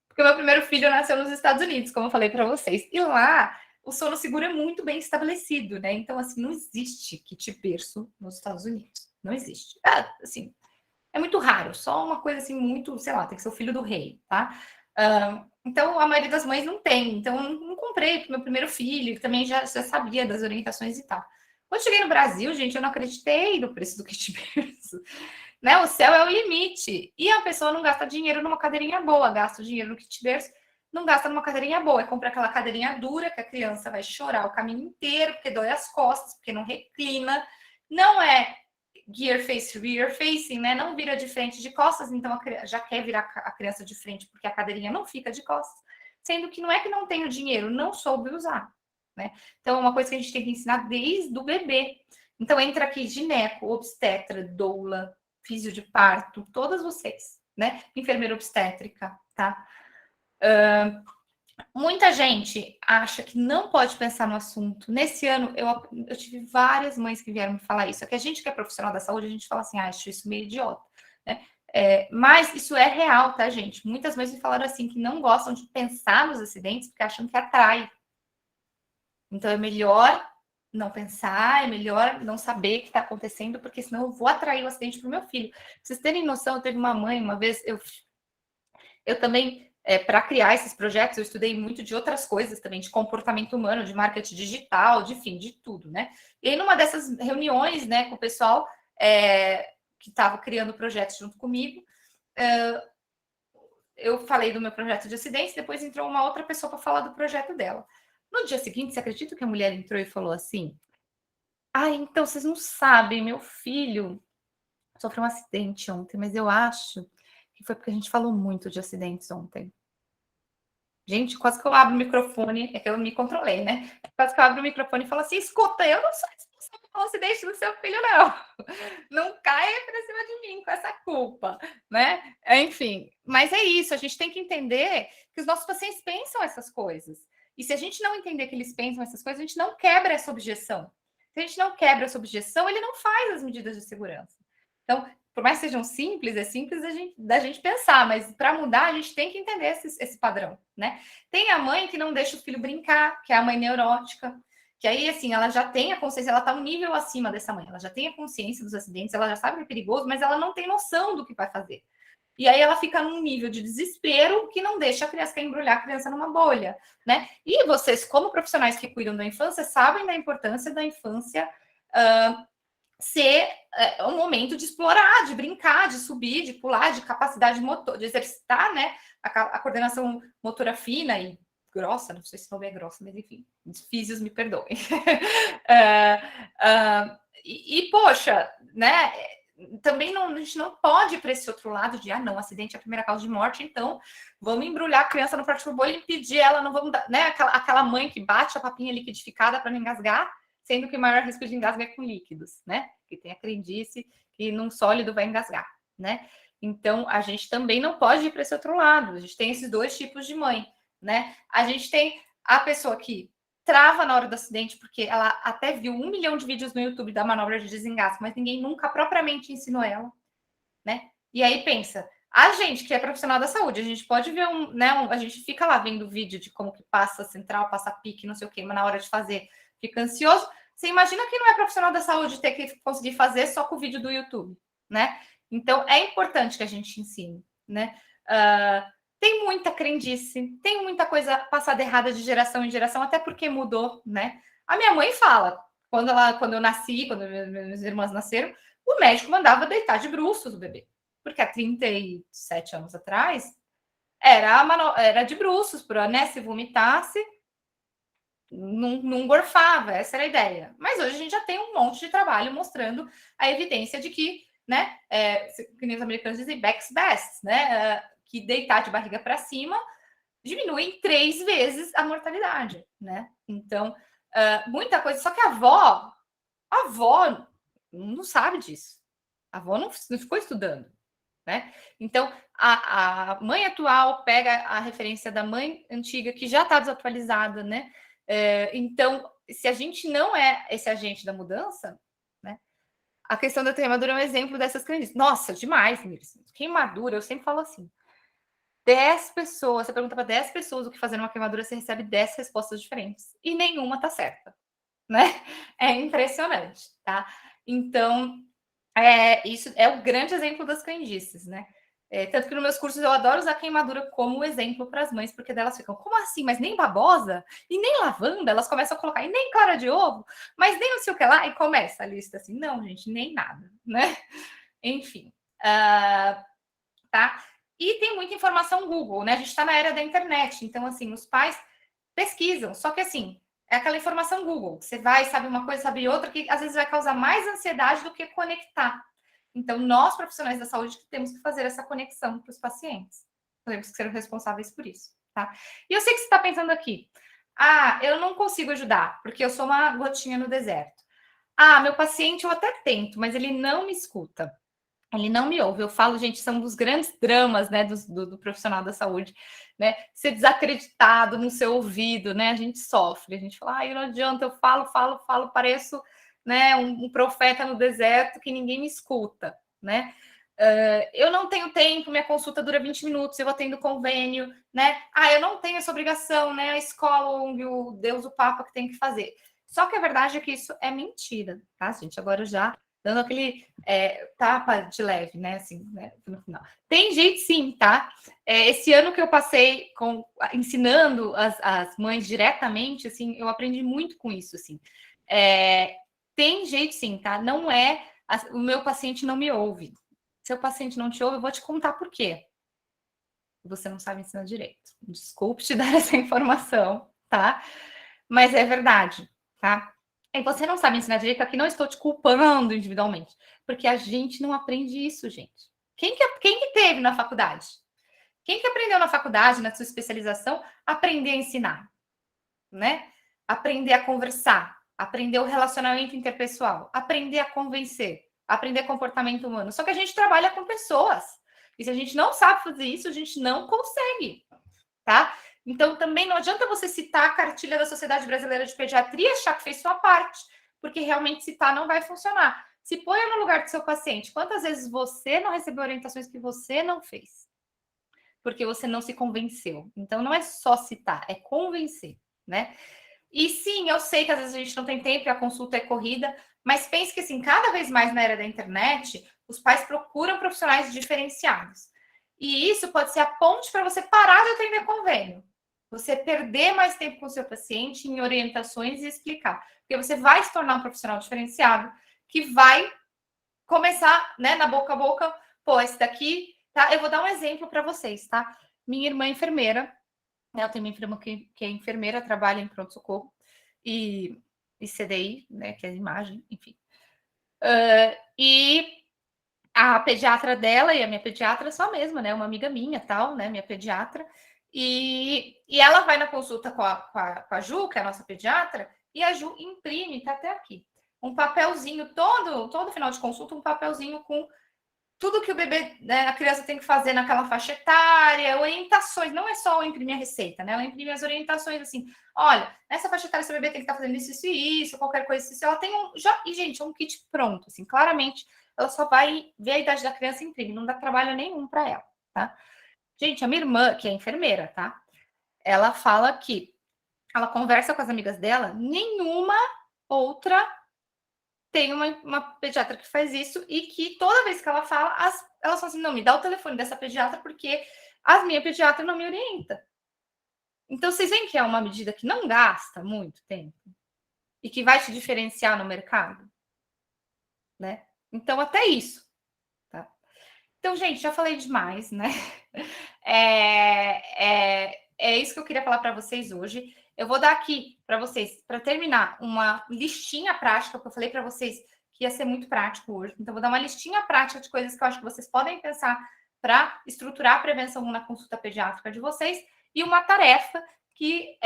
Porque o meu primeiro filho nasceu nos Estados Unidos, como eu falei para vocês. E lá, o sono seguro é muito bem estabelecido, né? Então, assim, não existe kit berço nos Estados Unidos. Não existe. Assim, é muito raro. Só uma coisa, assim, muito, sei lá, tem que ser o filho do rei, tá? Então, a maioria das mães não tem. Então, eu não comprei para o meu primeiro filho, que também já sabia das orientações e tal. Quando cheguei no Brasil, gente, eu não acreditei no preço do kit berço. Né? O céu é o limite. E a pessoa não gasta dinheiro numa cadeirinha boa, gasta o dinheiro no kit berço, não gasta numa cadeirinha boa. É comprar aquela cadeirinha dura que a criança vai chorar o caminho inteiro, porque dói as costas, porque não reclina. Não é gear face, rear facing, né? Não vira de frente de costas, então já quer virar a criança de frente, porque a cadeirinha não fica de costas. Sendo que não é que não tenho dinheiro, não soube usar, né? Então, é uma coisa que a gente tem que ensinar desde o bebê. Então, entra aqui gineco, obstetra, doula, físio de parto, todas vocês, né? Enfermeira obstétrica, tá? Muita gente acha que não pode pensar no assunto. Nesse ano, eu tive várias mães que vieram me falar isso. É que a gente que é profissional da saúde, a gente fala assim, acho isso meio idiota, né? Mas isso é real, tá, gente? Muitas mães me falaram assim, que não gostam de pensar nos acidentes porque acham que atrai. Então, é melhor não pensar, é melhor não saber o que está acontecendo, porque senão eu vou atrair o acidente para o meu filho. Pra vocês terem noção, eu teve uma mãe, uma vez, eu também, para criar esses projetos, eu estudei muito de outras coisas também, de comportamento humano, de marketing digital, de tudo, né? E aí, numa dessas reuniões, né, com o pessoal que estava criando projetos junto comigo, eu falei do meu projeto de acidentes, depois entrou uma outra pessoa para falar do projeto dela. No dia seguinte, você acredita que a mulher entrou e falou assim: então vocês não sabem, meu filho sofreu um acidente ontem, mas eu acho que foi porque a gente falou muito de acidentes ontem. Gente, quase que eu abro o microfone, é que eu me controlei, né? Quase que eu abro o microfone e falo assim: escuta, eu não sou responsável pelo acidente do seu filho, não. Não caia pra cima de mim com essa culpa, né? Enfim, mas é isso, a gente tem que entender que os nossos pacientes pensam essas coisas. E se a gente não entender que eles pensam essas coisas, a gente não quebra essa objeção. Se a gente não quebra essa objeção, ele não faz as medidas de segurança. Então, por mais que sejam simples, é simples da gente pensar, mas para mudar a gente tem que entender esse padrão, né? Tem a mãe que não deixa o filho brincar, que é a mãe neurótica, que aí, assim, ela já tem a consciência, ela está um nível acima dessa mãe, ela já tem a consciência dos acidentes, ela já sabe que é perigoso, mas ela não tem noção do que vai fazer. E aí ela fica num nível de desespero que não deixa a criança, quer embrulhar a criança numa bolha, né? E vocês, como profissionais que cuidam da infância, sabem da importância da infância ser um momento de explorar, de brincar, de subir, de pular, de capacidade motor, de exercitar, né? A coordenação motora fina e grossa, não sei se o nome é grossa, mas enfim, os físios me perdoem. Poxa, né? Também não, a gente não pode ir para esse outro lado de, não, acidente é a primeira causa de morte, então vamos embrulhar a criança no plástico bolha e impedir ela, não vamos dar, né? Aquela mãe que bate a papinha liquidificada para não engasgar, sendo que o maior risco de engasgo é com líquidos, né? Que tem a crendice que num sólido vai engasgar, né? Então, a gente também não pode ir para esse outro lado. A gente tem esses dois tipos de mãe, né? A gente tem a pessoa que trava na hora do acidente, porque ela até viu 1 milhão de vídeos no YouTube da manobra de desengasgo, mas ninguém nunca propriamente ensinou ela, né? E aí pensa, a gente que é profissional da saúde, a gente pode ver a gente fica lá vendo vídeo de como que passa central, passa pique, não sei o quê, mas na hora de fazer fica ansioso. Você imagina que não é profissional da saúde ter que conseguir fazer só com o vídeo do YouTube, né? Então, é importante que a gente ensine, né? Tem muita crendice, tem muita coisa passada errada de geração em geração, até porque mudou, né? A minha mãe fala, quando eu nasci, quando minhas irmãs nasceram, o médico mandava deitar de bruços o bebê. Porque há 37 anos atrás, era de bruços, né? Se vomitasse, não gorfava, essa era a ideia. Mas hoje a gente já tem um monte de trabalho mostrando a evidência de que, né, que nem os americanos dizem, back's best, né, que deitar de barriga para cima diminui em 3 vezes a mortalidade, né? Então, muita coisa. Só que a avó não sabe disso. A avó não ficou estudando, né? Então, a mãe atual pega a referência da mãe antiga, que já está desatualizada, né? Então, se a gente não é esse agente da mudança, né? A questão da queimadura é um exemplo dessas crendices. Nossa, demais, Mirce. Queimadura, eu sempre falo assim. 10 pessoas, você pergunta para 10 pessoas o que fazer numa queimadura, você recebe 10 respostas diferentes. E nenhuma tá certa, né? É impressionante, tá? Então, isso é o grande exemplo das crendices, né? Tanto que nos meus cursos eu adoro usar a queimadura como exemplo para as mães, porque delas ficam, como assim? Mas nem babosa? E nem lavanda? Elas começam a colocar, e nem clara de ovo? Mas nem não sei o que lá? E começa a lista assim, não, gente, nem nada, né? Enfim, tá? E tem muita informação Google, né? A gente está na era da internet, então, assim, os pais pesquisam, só que, assim, é aquela informação Google. Você vai, sabe uma coisa, sabe outra, que às vezes vai causar mais ansiedade do que conectar. Então, nós, profissionais da saúde, temos que fazer essa conexão para os pacientes. Temos que ser responsáveis por isso, tá? E eu sei que você está pensando aqui, eu não consigo ajudar, porque eu sou uma gotinha no deserto. Meu paciente eu até tento, mas ele não me escuta. Ele não me ouve. Eu falo, gente, são dos grandes dramas, né, do profissional da saúde, né? Ser desacreditado no seu ouvido, né? A gente sofre, a gente fala, não adianta, eu falo, pareço, né, um profeta no deserto que ninguém me escuta, né? Eu não tenho tempo, minha consulta dura 20 minutos, eu atendo convênio, né? Eu não tenho essa obrigação, né? A escola, onde o Deus, o Papa que tem que fazer. Só que a verdade é que isso é mentira, tá, gente? Agora já dando aquele tapa de leve, né? Assim, né, no final. Tem jeito sim, tá? Esse ano que eu passei ensinando as mães diretamente, assim, eu aprendi muito com isso, assim. Tem jeito sim, tá? Não é o meu paciente não me ouve. Se o paciente não te ouve, eu vou te contar por quê. Você não sabe ensinar direito. Desculpe te dar essa informação, tá? Mas é verdade, tá? E você não sabe ensinar direito, aqui não estou te culpando individualmente, porque a gente não aprende isso, gente. Quem que teve na faculdade? Quem que aprendeu na faculdade, na sua especialização, aprender a ensinar, né? Aprender a conversar, aprender o relacionamento interpessoal, aprender a convencer, aprender comportamento humano. Só que a gente trabalha com pessoas. E se a gente não sabe fazer isso, a gente não consegue, tá? Então, também não adianta você citar a cartilha da Sociedade Brasileira de Pediatria, achar que fez sua parte, porque realmente citar não vai funcionar. Se ponha no lugar do seu paciente. Quantas vezes você não recebeu orientações que você não fez? Porque você não se convenceu. Então, não é só citar, é convencer, né? E sim, eu sei que às vezes a gente não tem tempo e a consulta é corrida, mas pense que, assim, cada vez mais na era da internet, os pais procuram profissionais diferenciados. E isso pode ser a ponte para você parar de atender convênio. Você perder mais tempo com o seu paciente em orientações e explicar. Porque você vai se tornar um profissional diferenciado que vai começar, né, na boca a boca, pô, esse daqui, tá? Eu vou dar um exemplo para vocês, tá? Minha irmã é enfermeira, né? Eu tenho uma irmã que é enfermeira, trabalha em pronto-socorro e CDI, né? Que é imagem, enfim. E a pediatra dela e a minha pediatra são a mesma, né? Uma amiga minha, tal, né? Minha pediatra. E ela vai na consulta com a Ju, que é a nossa pediatra, e a Ju imprime, tá até aqui, um papelzinho, todo final de consulta, um papelzinho com tudo que o bebê, né, a criança tem que fazer naquela faixa etária, orientações, não é só imprimir a receita, né? Ela imprime as orientações assim: olha, nessa faixa etária seu bebê tem que estar fazendo isso e isso, qualquer coisa, isso. Ela tem e, gente, é um kit pronto, assim, claramente ela só vai ver a idade da criança e imprime, não dá trabalho nenhum para ela, tá? Gente, a minha irmã, que é enfermeira, tá? Ela fala que ela conversa com as amigas dela, nenhuma outra tem uma pediatra que faz isso e que toda vez que ela fala, elas falam assim: não, me dá o telefone dessa pediatra porque a minha pediatra não me orienta. Então, vocês veem que é uma medida que não gasta muito tempo e que vai te diferenciar no mercado, né? Então, até isso, tá? Então, gente, já falei demais, né? É isso que eu queria falar para vocês hoje. Eu vou dar aqui para vocês, para terminar, uma listinha prática, que eu falei para vocês que ia ser muito prático hoje. Então, vou dar uma listinha prática de coisas que eu acho que vocês podem pensar para estruturar a prevenção na consulta pediátrica de vocês. E uma tarefa que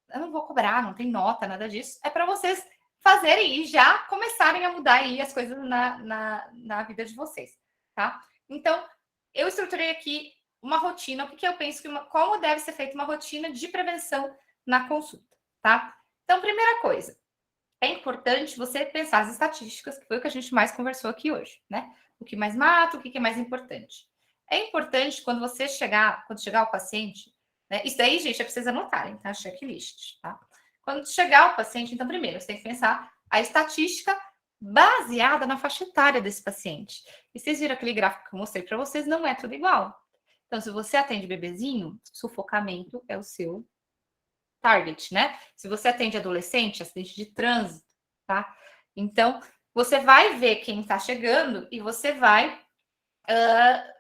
eu não vou cobrar, não tem nota, nada disso. É para vocês fazerem e já começarem a mudar aí as coisas na vida de vocês, tá? Então, eu estruturei aqui uma rotina, porque eu penso que como deve ser feita uma rotina de prevenção na consulta, tá? Então, primeira coisa, é importante você pensar as estatísticas, que foi o que a gente mais conversou aqui hoje, né? O que mais mata, o que é mais importante. É importante quando chegar o paciente, né? Isso daí, gente, é preciso anotarem, tá? Checklist, tá? Quando chegar o paciente, então, primeiro, você tem que pensar a estatística baseada na faixa etária desse paciente. E vocês viram aquele gráfico que eu mostrei para vocês, não é tudo igual. Então, se você atende bebezinho, sufocamento é o seu target, né? Se você atende adolescente, acidente de trânsito, tá? Então, você vai ver quem está chegando e você vai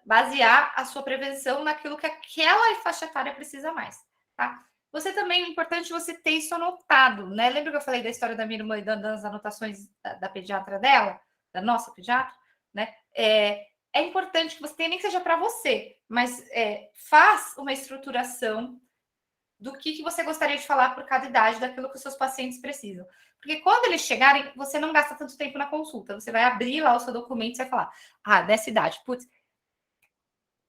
basear a sua prevenção naquilo que aquela faixa etária precisa mais, tá? Você também, é importante você ter isso anotado, né? Lembra que eu falei da história da minha irmã e das anotações da pediatra dela, da nossa pediatra, né? É importante que você tenha, nem que seja para você, mas faz uma estruturação do que você gostaria de falar por cada idade, daquilo que os seus pacientes precisam. Porque quando eles chegarem, você não gasta tanto tempo na consulta. Você vai abrir lá o seu documento e vai falar: ah, dessa idade, putz,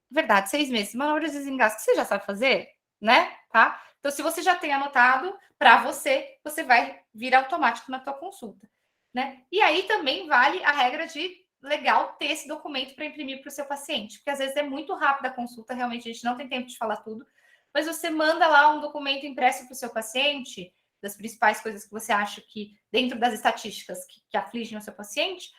verdade, 6 meses, manobra de desengasgo, você já sabe fazer, né? Tá? Então, se você já tem anotado para você, você vai vir automático na tua consulta, né? E aí também vale a regra de legal ter esse documento para imprimir para o seu paciente, porque às vezes é muito rápida a consulta, realmente a gente não tem tempo de falar tudo, mas você manda lá um documento impresso para o seu paciente, das principais coisas que você acha que, dentro das estatísticas que afligem o seu paciente,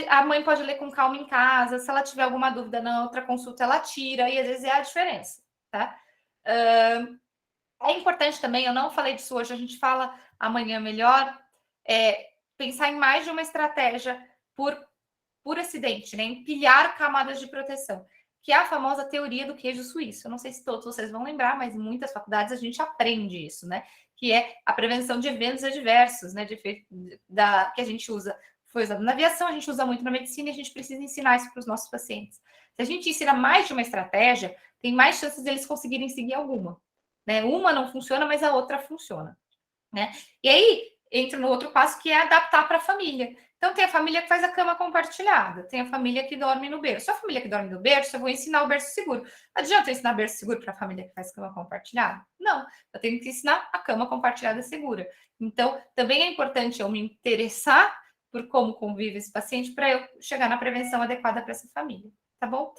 a mãe pode ler com calma em casa, se ela tiver alguma dúvida na outra consulta, ela tira, e às vezes é a diferença, tá? É importante também, eu não falei disso hoje, a gente fala amanhã melhor, pensar em mais de uma estratégia por acidente, né? Empilhar camadas de proteção, que é a famosa teoria do queijo suíço. Eu não sei se todos vocês vão lembrar, mas em muitas faculdades a gente aprende isso, né? Que é a prevenção de eventos adversos, né? Que a gente usa, foi usado na aviação, a gente usa muito na medicina e a gente precisa ensinar isso para os nossos pacientes. Se a gente ensina mais de uma estratégia, tem mais chances deles conseguirem seguir alguma. Né? Uma não funciona, mas a outra funciona. Né? E aí entra no outro passo, que é adaptar para a família. Então, tem a família que faz a cama compartilhada, tem a família que dorme no berço. A família que dorme no berço, eu vou ensinar o berço seguro. Adianta eu ensinar berço seguro para a família que faz cama compartilhada? Não, eu tenho que ensinar a cama compartilhada segura. Então, também é importante eu me interessar por como convive esse paciente, para eu chegar na prevenção adequada para essa família, tá bom?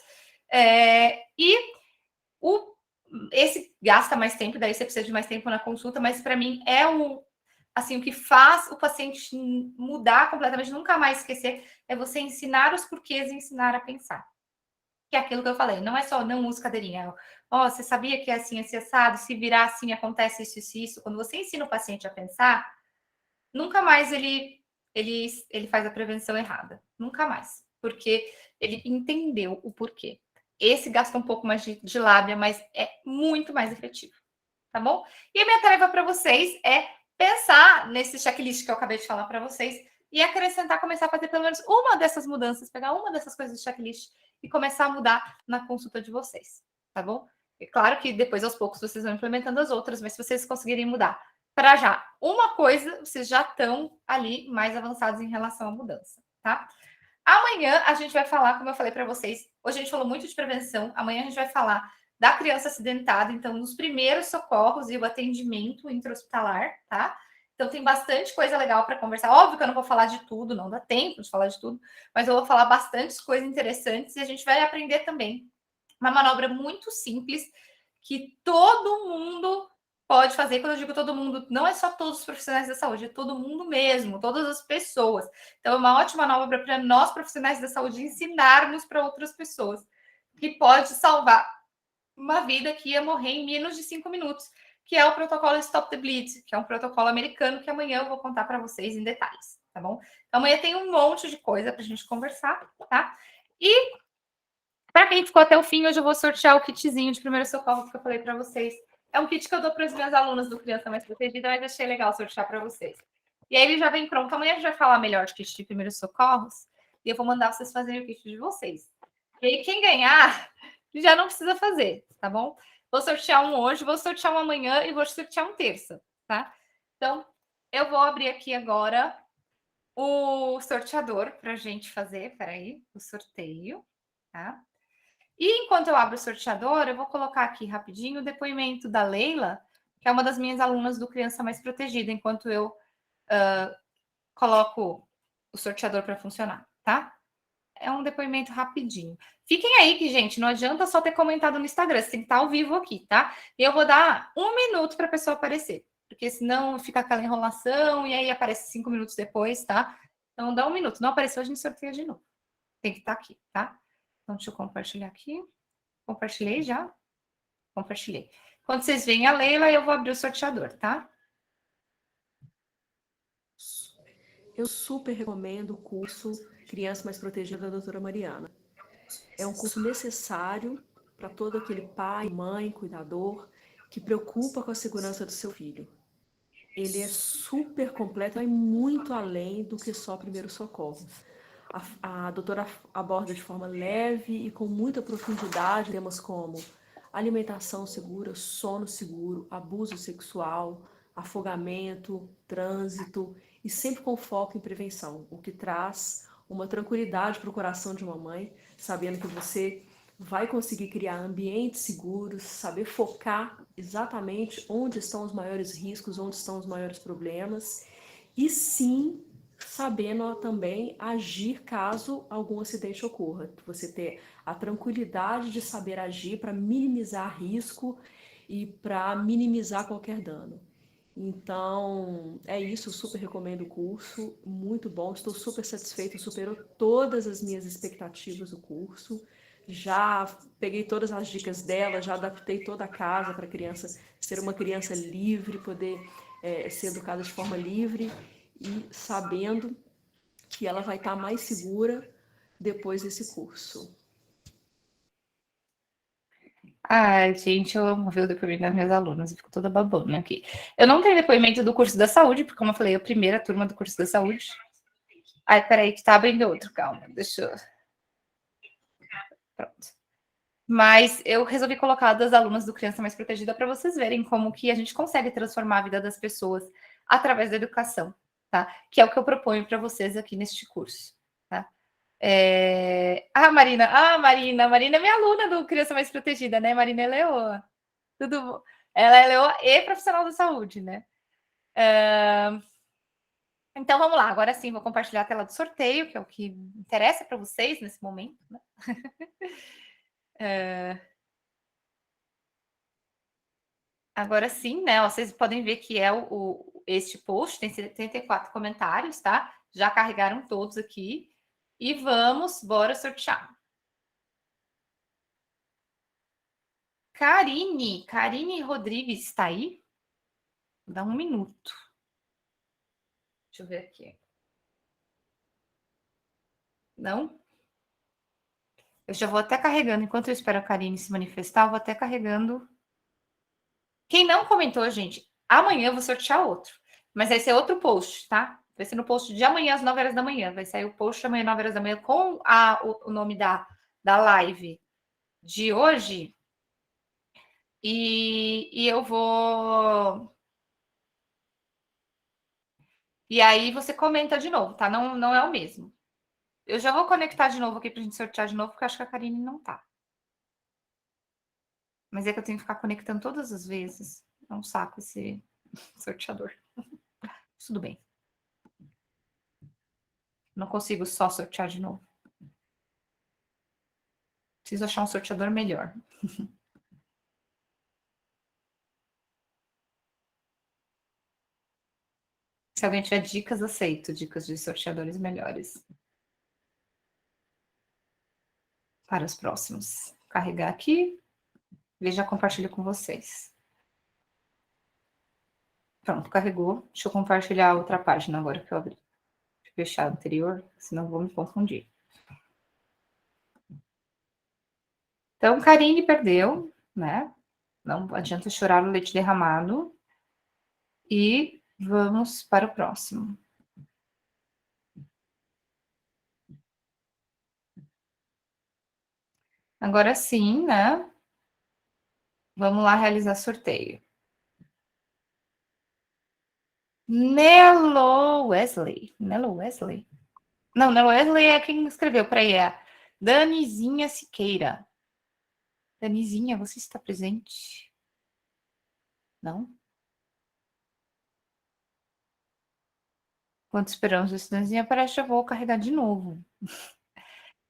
Esse gasta mais tempo, daí você precisa de mais tempo na consulta, mas para mim é o que faz o paciente mudar completamente, nunca mais esquecer, é você ensinar os porquês e ensinar a pensar. Que é aquilo que eu falei, não é só não use cadeirinha. Você sabia que é assim, esse assado, se virar assim, acontece isso, isso, isso. Quando você ensina o paciente a pensar, nunca mais ele faz a prevenção errada. Nunca mais. Porque ele entendeu o porquê. Esse gasta um pouco mais de lábia, mas é muito mais efetivo. Tá bom? E a minha tarefa para vocês é pensar nesse checklist que eu acabei de falar para vocês e acrescentar, começar a fazer pelo menos uma dessas mudanças, pegar uma dessas coisas do checklist e começar a mudar na consulta de vocês, tá bom? É claro que depois, aos poucos, vocês vão implementando as outras, mas se vocês conseguirem mudar para já uma coisa, vocês já estão ali mais avançados em relação à mudança, tá? Amanhã a gente vai falar, como eu falei para vocês, hoje a gente falou muito de prevenção, amanhã a gente vai falar da criança acidentada, então, nos primeiros socorros e o atendimento intra-hospitalar, tá? Então, tem bastante coisa legal para conversar. Óbvio que eu não vou falar de tudo, não dá tempo de falar de tudo, mas eu vou falar bastante coisas interessantes e a gente vai aprender também uma manobra muito simples que todo mundo pode fazer. Quando eu digo todo mundo, não é só todos os profissionais da saúde, é todo mundo mesmo, todas as pessoas. Então, é uma ótima manobra para nós, profissionais da saúde, ensinarmos para outras pessoas, que pode salvar uma vida que ia morrer em menos de 5 minutos, que é o protocolo Stop the Bleed, que é um protocolo americano que amanhã eu vou contar para vocês em detalhes, tá bom? Então, amanhã tem um monte de coisa para a gente conversar, tá? E para quem ficou até o fim, hoje eu vou sortear o kitzinho de primeiro socorro que eu falei para vocês. É um kit que eu dou para as minhas alunas do Criança Mais Protegida, mas achei legal sortear para vocês. E aí ele já vem pronto. Amanhã a gente vai falar melhor de kit de primeiros socorros e eu vou mandar vocês fazerem o kit de vocês. E aí quem ganhar já não precisa fazer, tá bom? Vou sortear um hoje, vou sortear um amanhã e vou sortear um terça, tá? Então, eu vou abrir aqui agora o sorteador para a gente fazer, peraí, o sorteio, tá? E enquanto eu abro o sorteador, eu vou colocar aqui rapidinho o depoimento da Leila, que é uma das minhas alunas do Criança Mais Protegida, enquanto eu coloco o sorteador para funcionar, tá? É um depoimento rapidinho. Fiquem aí que, gente, não adianta só ter comentado no Instagram, você tem que estar ao vivo aqui, tá? E eu vou dar 1 minuto para a pessoa aparecer, porque senão fica aquela enrolação e aí aparece 5 minutos depois, tá? Então dá 1 minuto. Não apareceu, a gente sorteia de novo. Tem que estar aqui, tá? Então deixa eu compartilhar aqui. Compartilhei já? Compartilhei. Quando vocês veem a Leila, eu vou abrir o sorteador, tá? Eu super recomendo o curso Criança Mais Protegida da doutora Mariana. É um curso necessário para todo aquele pai, mãe, cuidador que preocupa com a segurança do seu filho. Ele é super completo, vai muito além do que só primeiro socorro. A doutora aborda de forma leve e com muita profundidade temas como alimentação segura, sono seguro, abuso sexual, afogamento, trânsito, e sempre com foco em prevenção, o que traz uma tranquilidade para o coração de uma mãe, sabendo que você vai conseguir criar ambientes seguros, saber focar exatamente onde estão os maiores riscos, onde estão os maiores problemas, e sim sabendo também agir caso algum acidente ocorra. Você ter a tranquilidade de saber agir para minimizar risco e para minimizar qualquer dano. Então, é isso, eu super recomendo o curso, muito bom, estou super satisfeita, superou todas as minhas expectativas do curso. Já peguei todas as dicas dela, já adaptei toda a casa para a criança ser uma criança livre, poder ser educada de forma livre e sabendo que ela vai estar mais segura depois desse curso. Ai, gente, eu amo ver o depoimento das minhas alunas, eu fico toda babona aqui. Eu não tenho depoimento do curso da saúde, porque, como eu falei, é a primeira turma do curso da saúde. Ai, peraí, que tá abrindo outro, calma, deixa eu. Pronto. Mas eu resolvi colocar das alunas do Criança Mais Protegida para vocês verem como que a gente consegue transformar a vida das pessoas através da educação, tá? Que é o que eu proponho para vocês aqui neste curso, tá? Marina é minha aluna do Criança Mais Protegida, né? Marina é leoa. Tudo bom? Ela é leoa e profissional da saúde, né? Então, vamos lá. Agora sim, vou compartilhar a tela do sorteio, que é o que interessa para vocês nesse momento, né? Agora sim, né? Vocês podem ver que é este post, tem 74 comentários, tá? Já carregaram todos aqui. E vamos, bora sortear. Karine Rodrigues está aí? Dá um minuto. Deixa eu ver aqui. Não? Eu já vou até carregando. Enquanto eu espero a Karine se manifestar, eu vou até carregando. Quem não comentou, gente, amanhã eu vou sortear outro. Mas vai ser outro post, tá? Vai ser no post de amanhã às 9 horas da manhã. Vai sair o post amanhã às 9 horas da manhã com o nome da live de hoje. E eu vou. E aí você comenta de novo, tá? Não, não é o mesmo. Eu já vou conectar de novo aqui pra gente sortear de novo, porque eu acho que a Karine não tá. Mas é que eu tenho que ficar conectando todas as vezes. É um saco esse sorteador. Tudo bem. Não consigo só sortear de novo. Preciso achar um sorteador melhor. Se alguém tiver dicas, aceito. Dicas de sorteadores melhores. Para os próximos. Vou carregar aqui. E já compartilho com vocês. Pronto, carregou. Deixa eu compartilhar outra página agora que eu abri. Deixa eu fechar a anterior, senão eu vou me confundir. Então, Karine perdeu, né? Não adianta chorar o leite derramado. E vamos para o próximo. Agora sim, né? Vamos lá realizar sorteio. Nelo Wesley. Nelo Wesley? Não, Nelo Wesley é quem escreveu. Peraí, é Danizinha Siqueira. Danizinha, você está presente? Não? Quando esperamos esse Danizinha aparece, eu vou carregar de novo.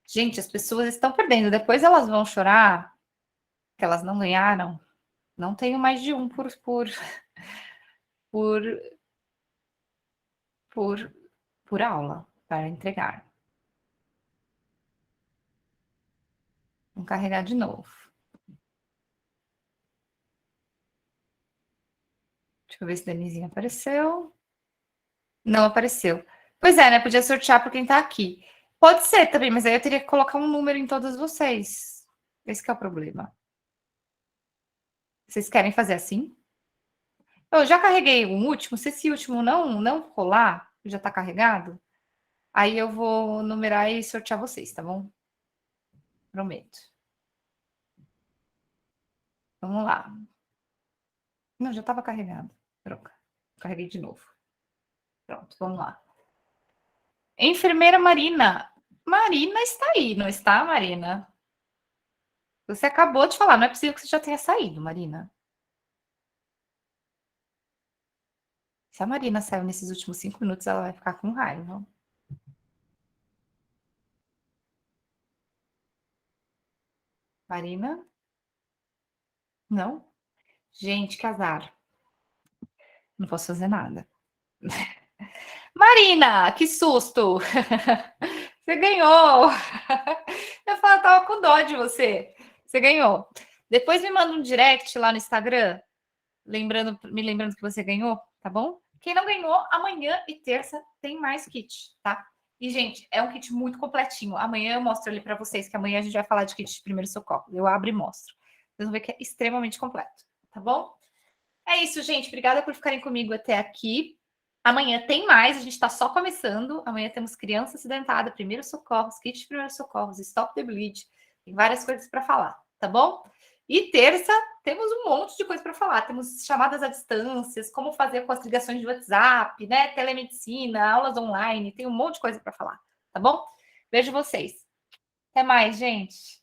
Gente, as pessoas estão perdendo. Depois elas vão chorar que elas não ganharam. Não tenho mais de um por, por aula para entregar. Vamos carregar de novo. Deixa eu ver se Danizinha apareceu. Não apareceu. Pois é, né? Podia sortear por quem tá aqui. Pode ser também, mas aí eu teria que colocar um número em todos vocês. Esse que é o problema. Vocês querem fazer assim? Eu já carreguei um último. Se esse último não rolar, já tá carregado, aí eu vou numerar e sortear vocês, tá bom? Prometo. Vamos lá. Não, já estava carregado. Troca. Carreguei de novo. Pronto, vamos lá. Enfermeira Marina. Marina está aí, não está, Marina? Você acabou de falar, não é possível que você já tenha saído, Marina. Se a Marina saiu nesses últimos 5 minutos, ela vai ficar com raiva. Marina? Não? Gente, que azar. Não posso fazer nada. Marina, que susto! Você ganhou! Eu tava com dó de você. Você ganhou. Depois me manda um direct lá no Instagram, me lembrando que você ganhou, tá bom? Quem não ganhou, amanhã e terça tem mais kit, tá? E, gente, é um kit muito completinho. Amanhã eu mostro ali para vocês, que amanhã a gente vai falar de kit de primeiro socorro. Eu abro e mostro. Vocês vão ver que é extremamente completo, tá bom? É isso, gente. Obrigada por ficarem comigo até aqui. Amanhã tem mais, a gente está só começando. Amanhã temos criança acidentada, primeiros socorros, kit de primeiros socorros, stop the bleed. Tem várias coisas para falar, tá bom? E terça temos um monte de coisa para falar. Temos chamadas à distância, como fazer com as ligações de WhatsApp, né? Telemedicina, aulas online, tem um monte de coisa para falar, tá bom? Vejo vocês. Até mais, gente.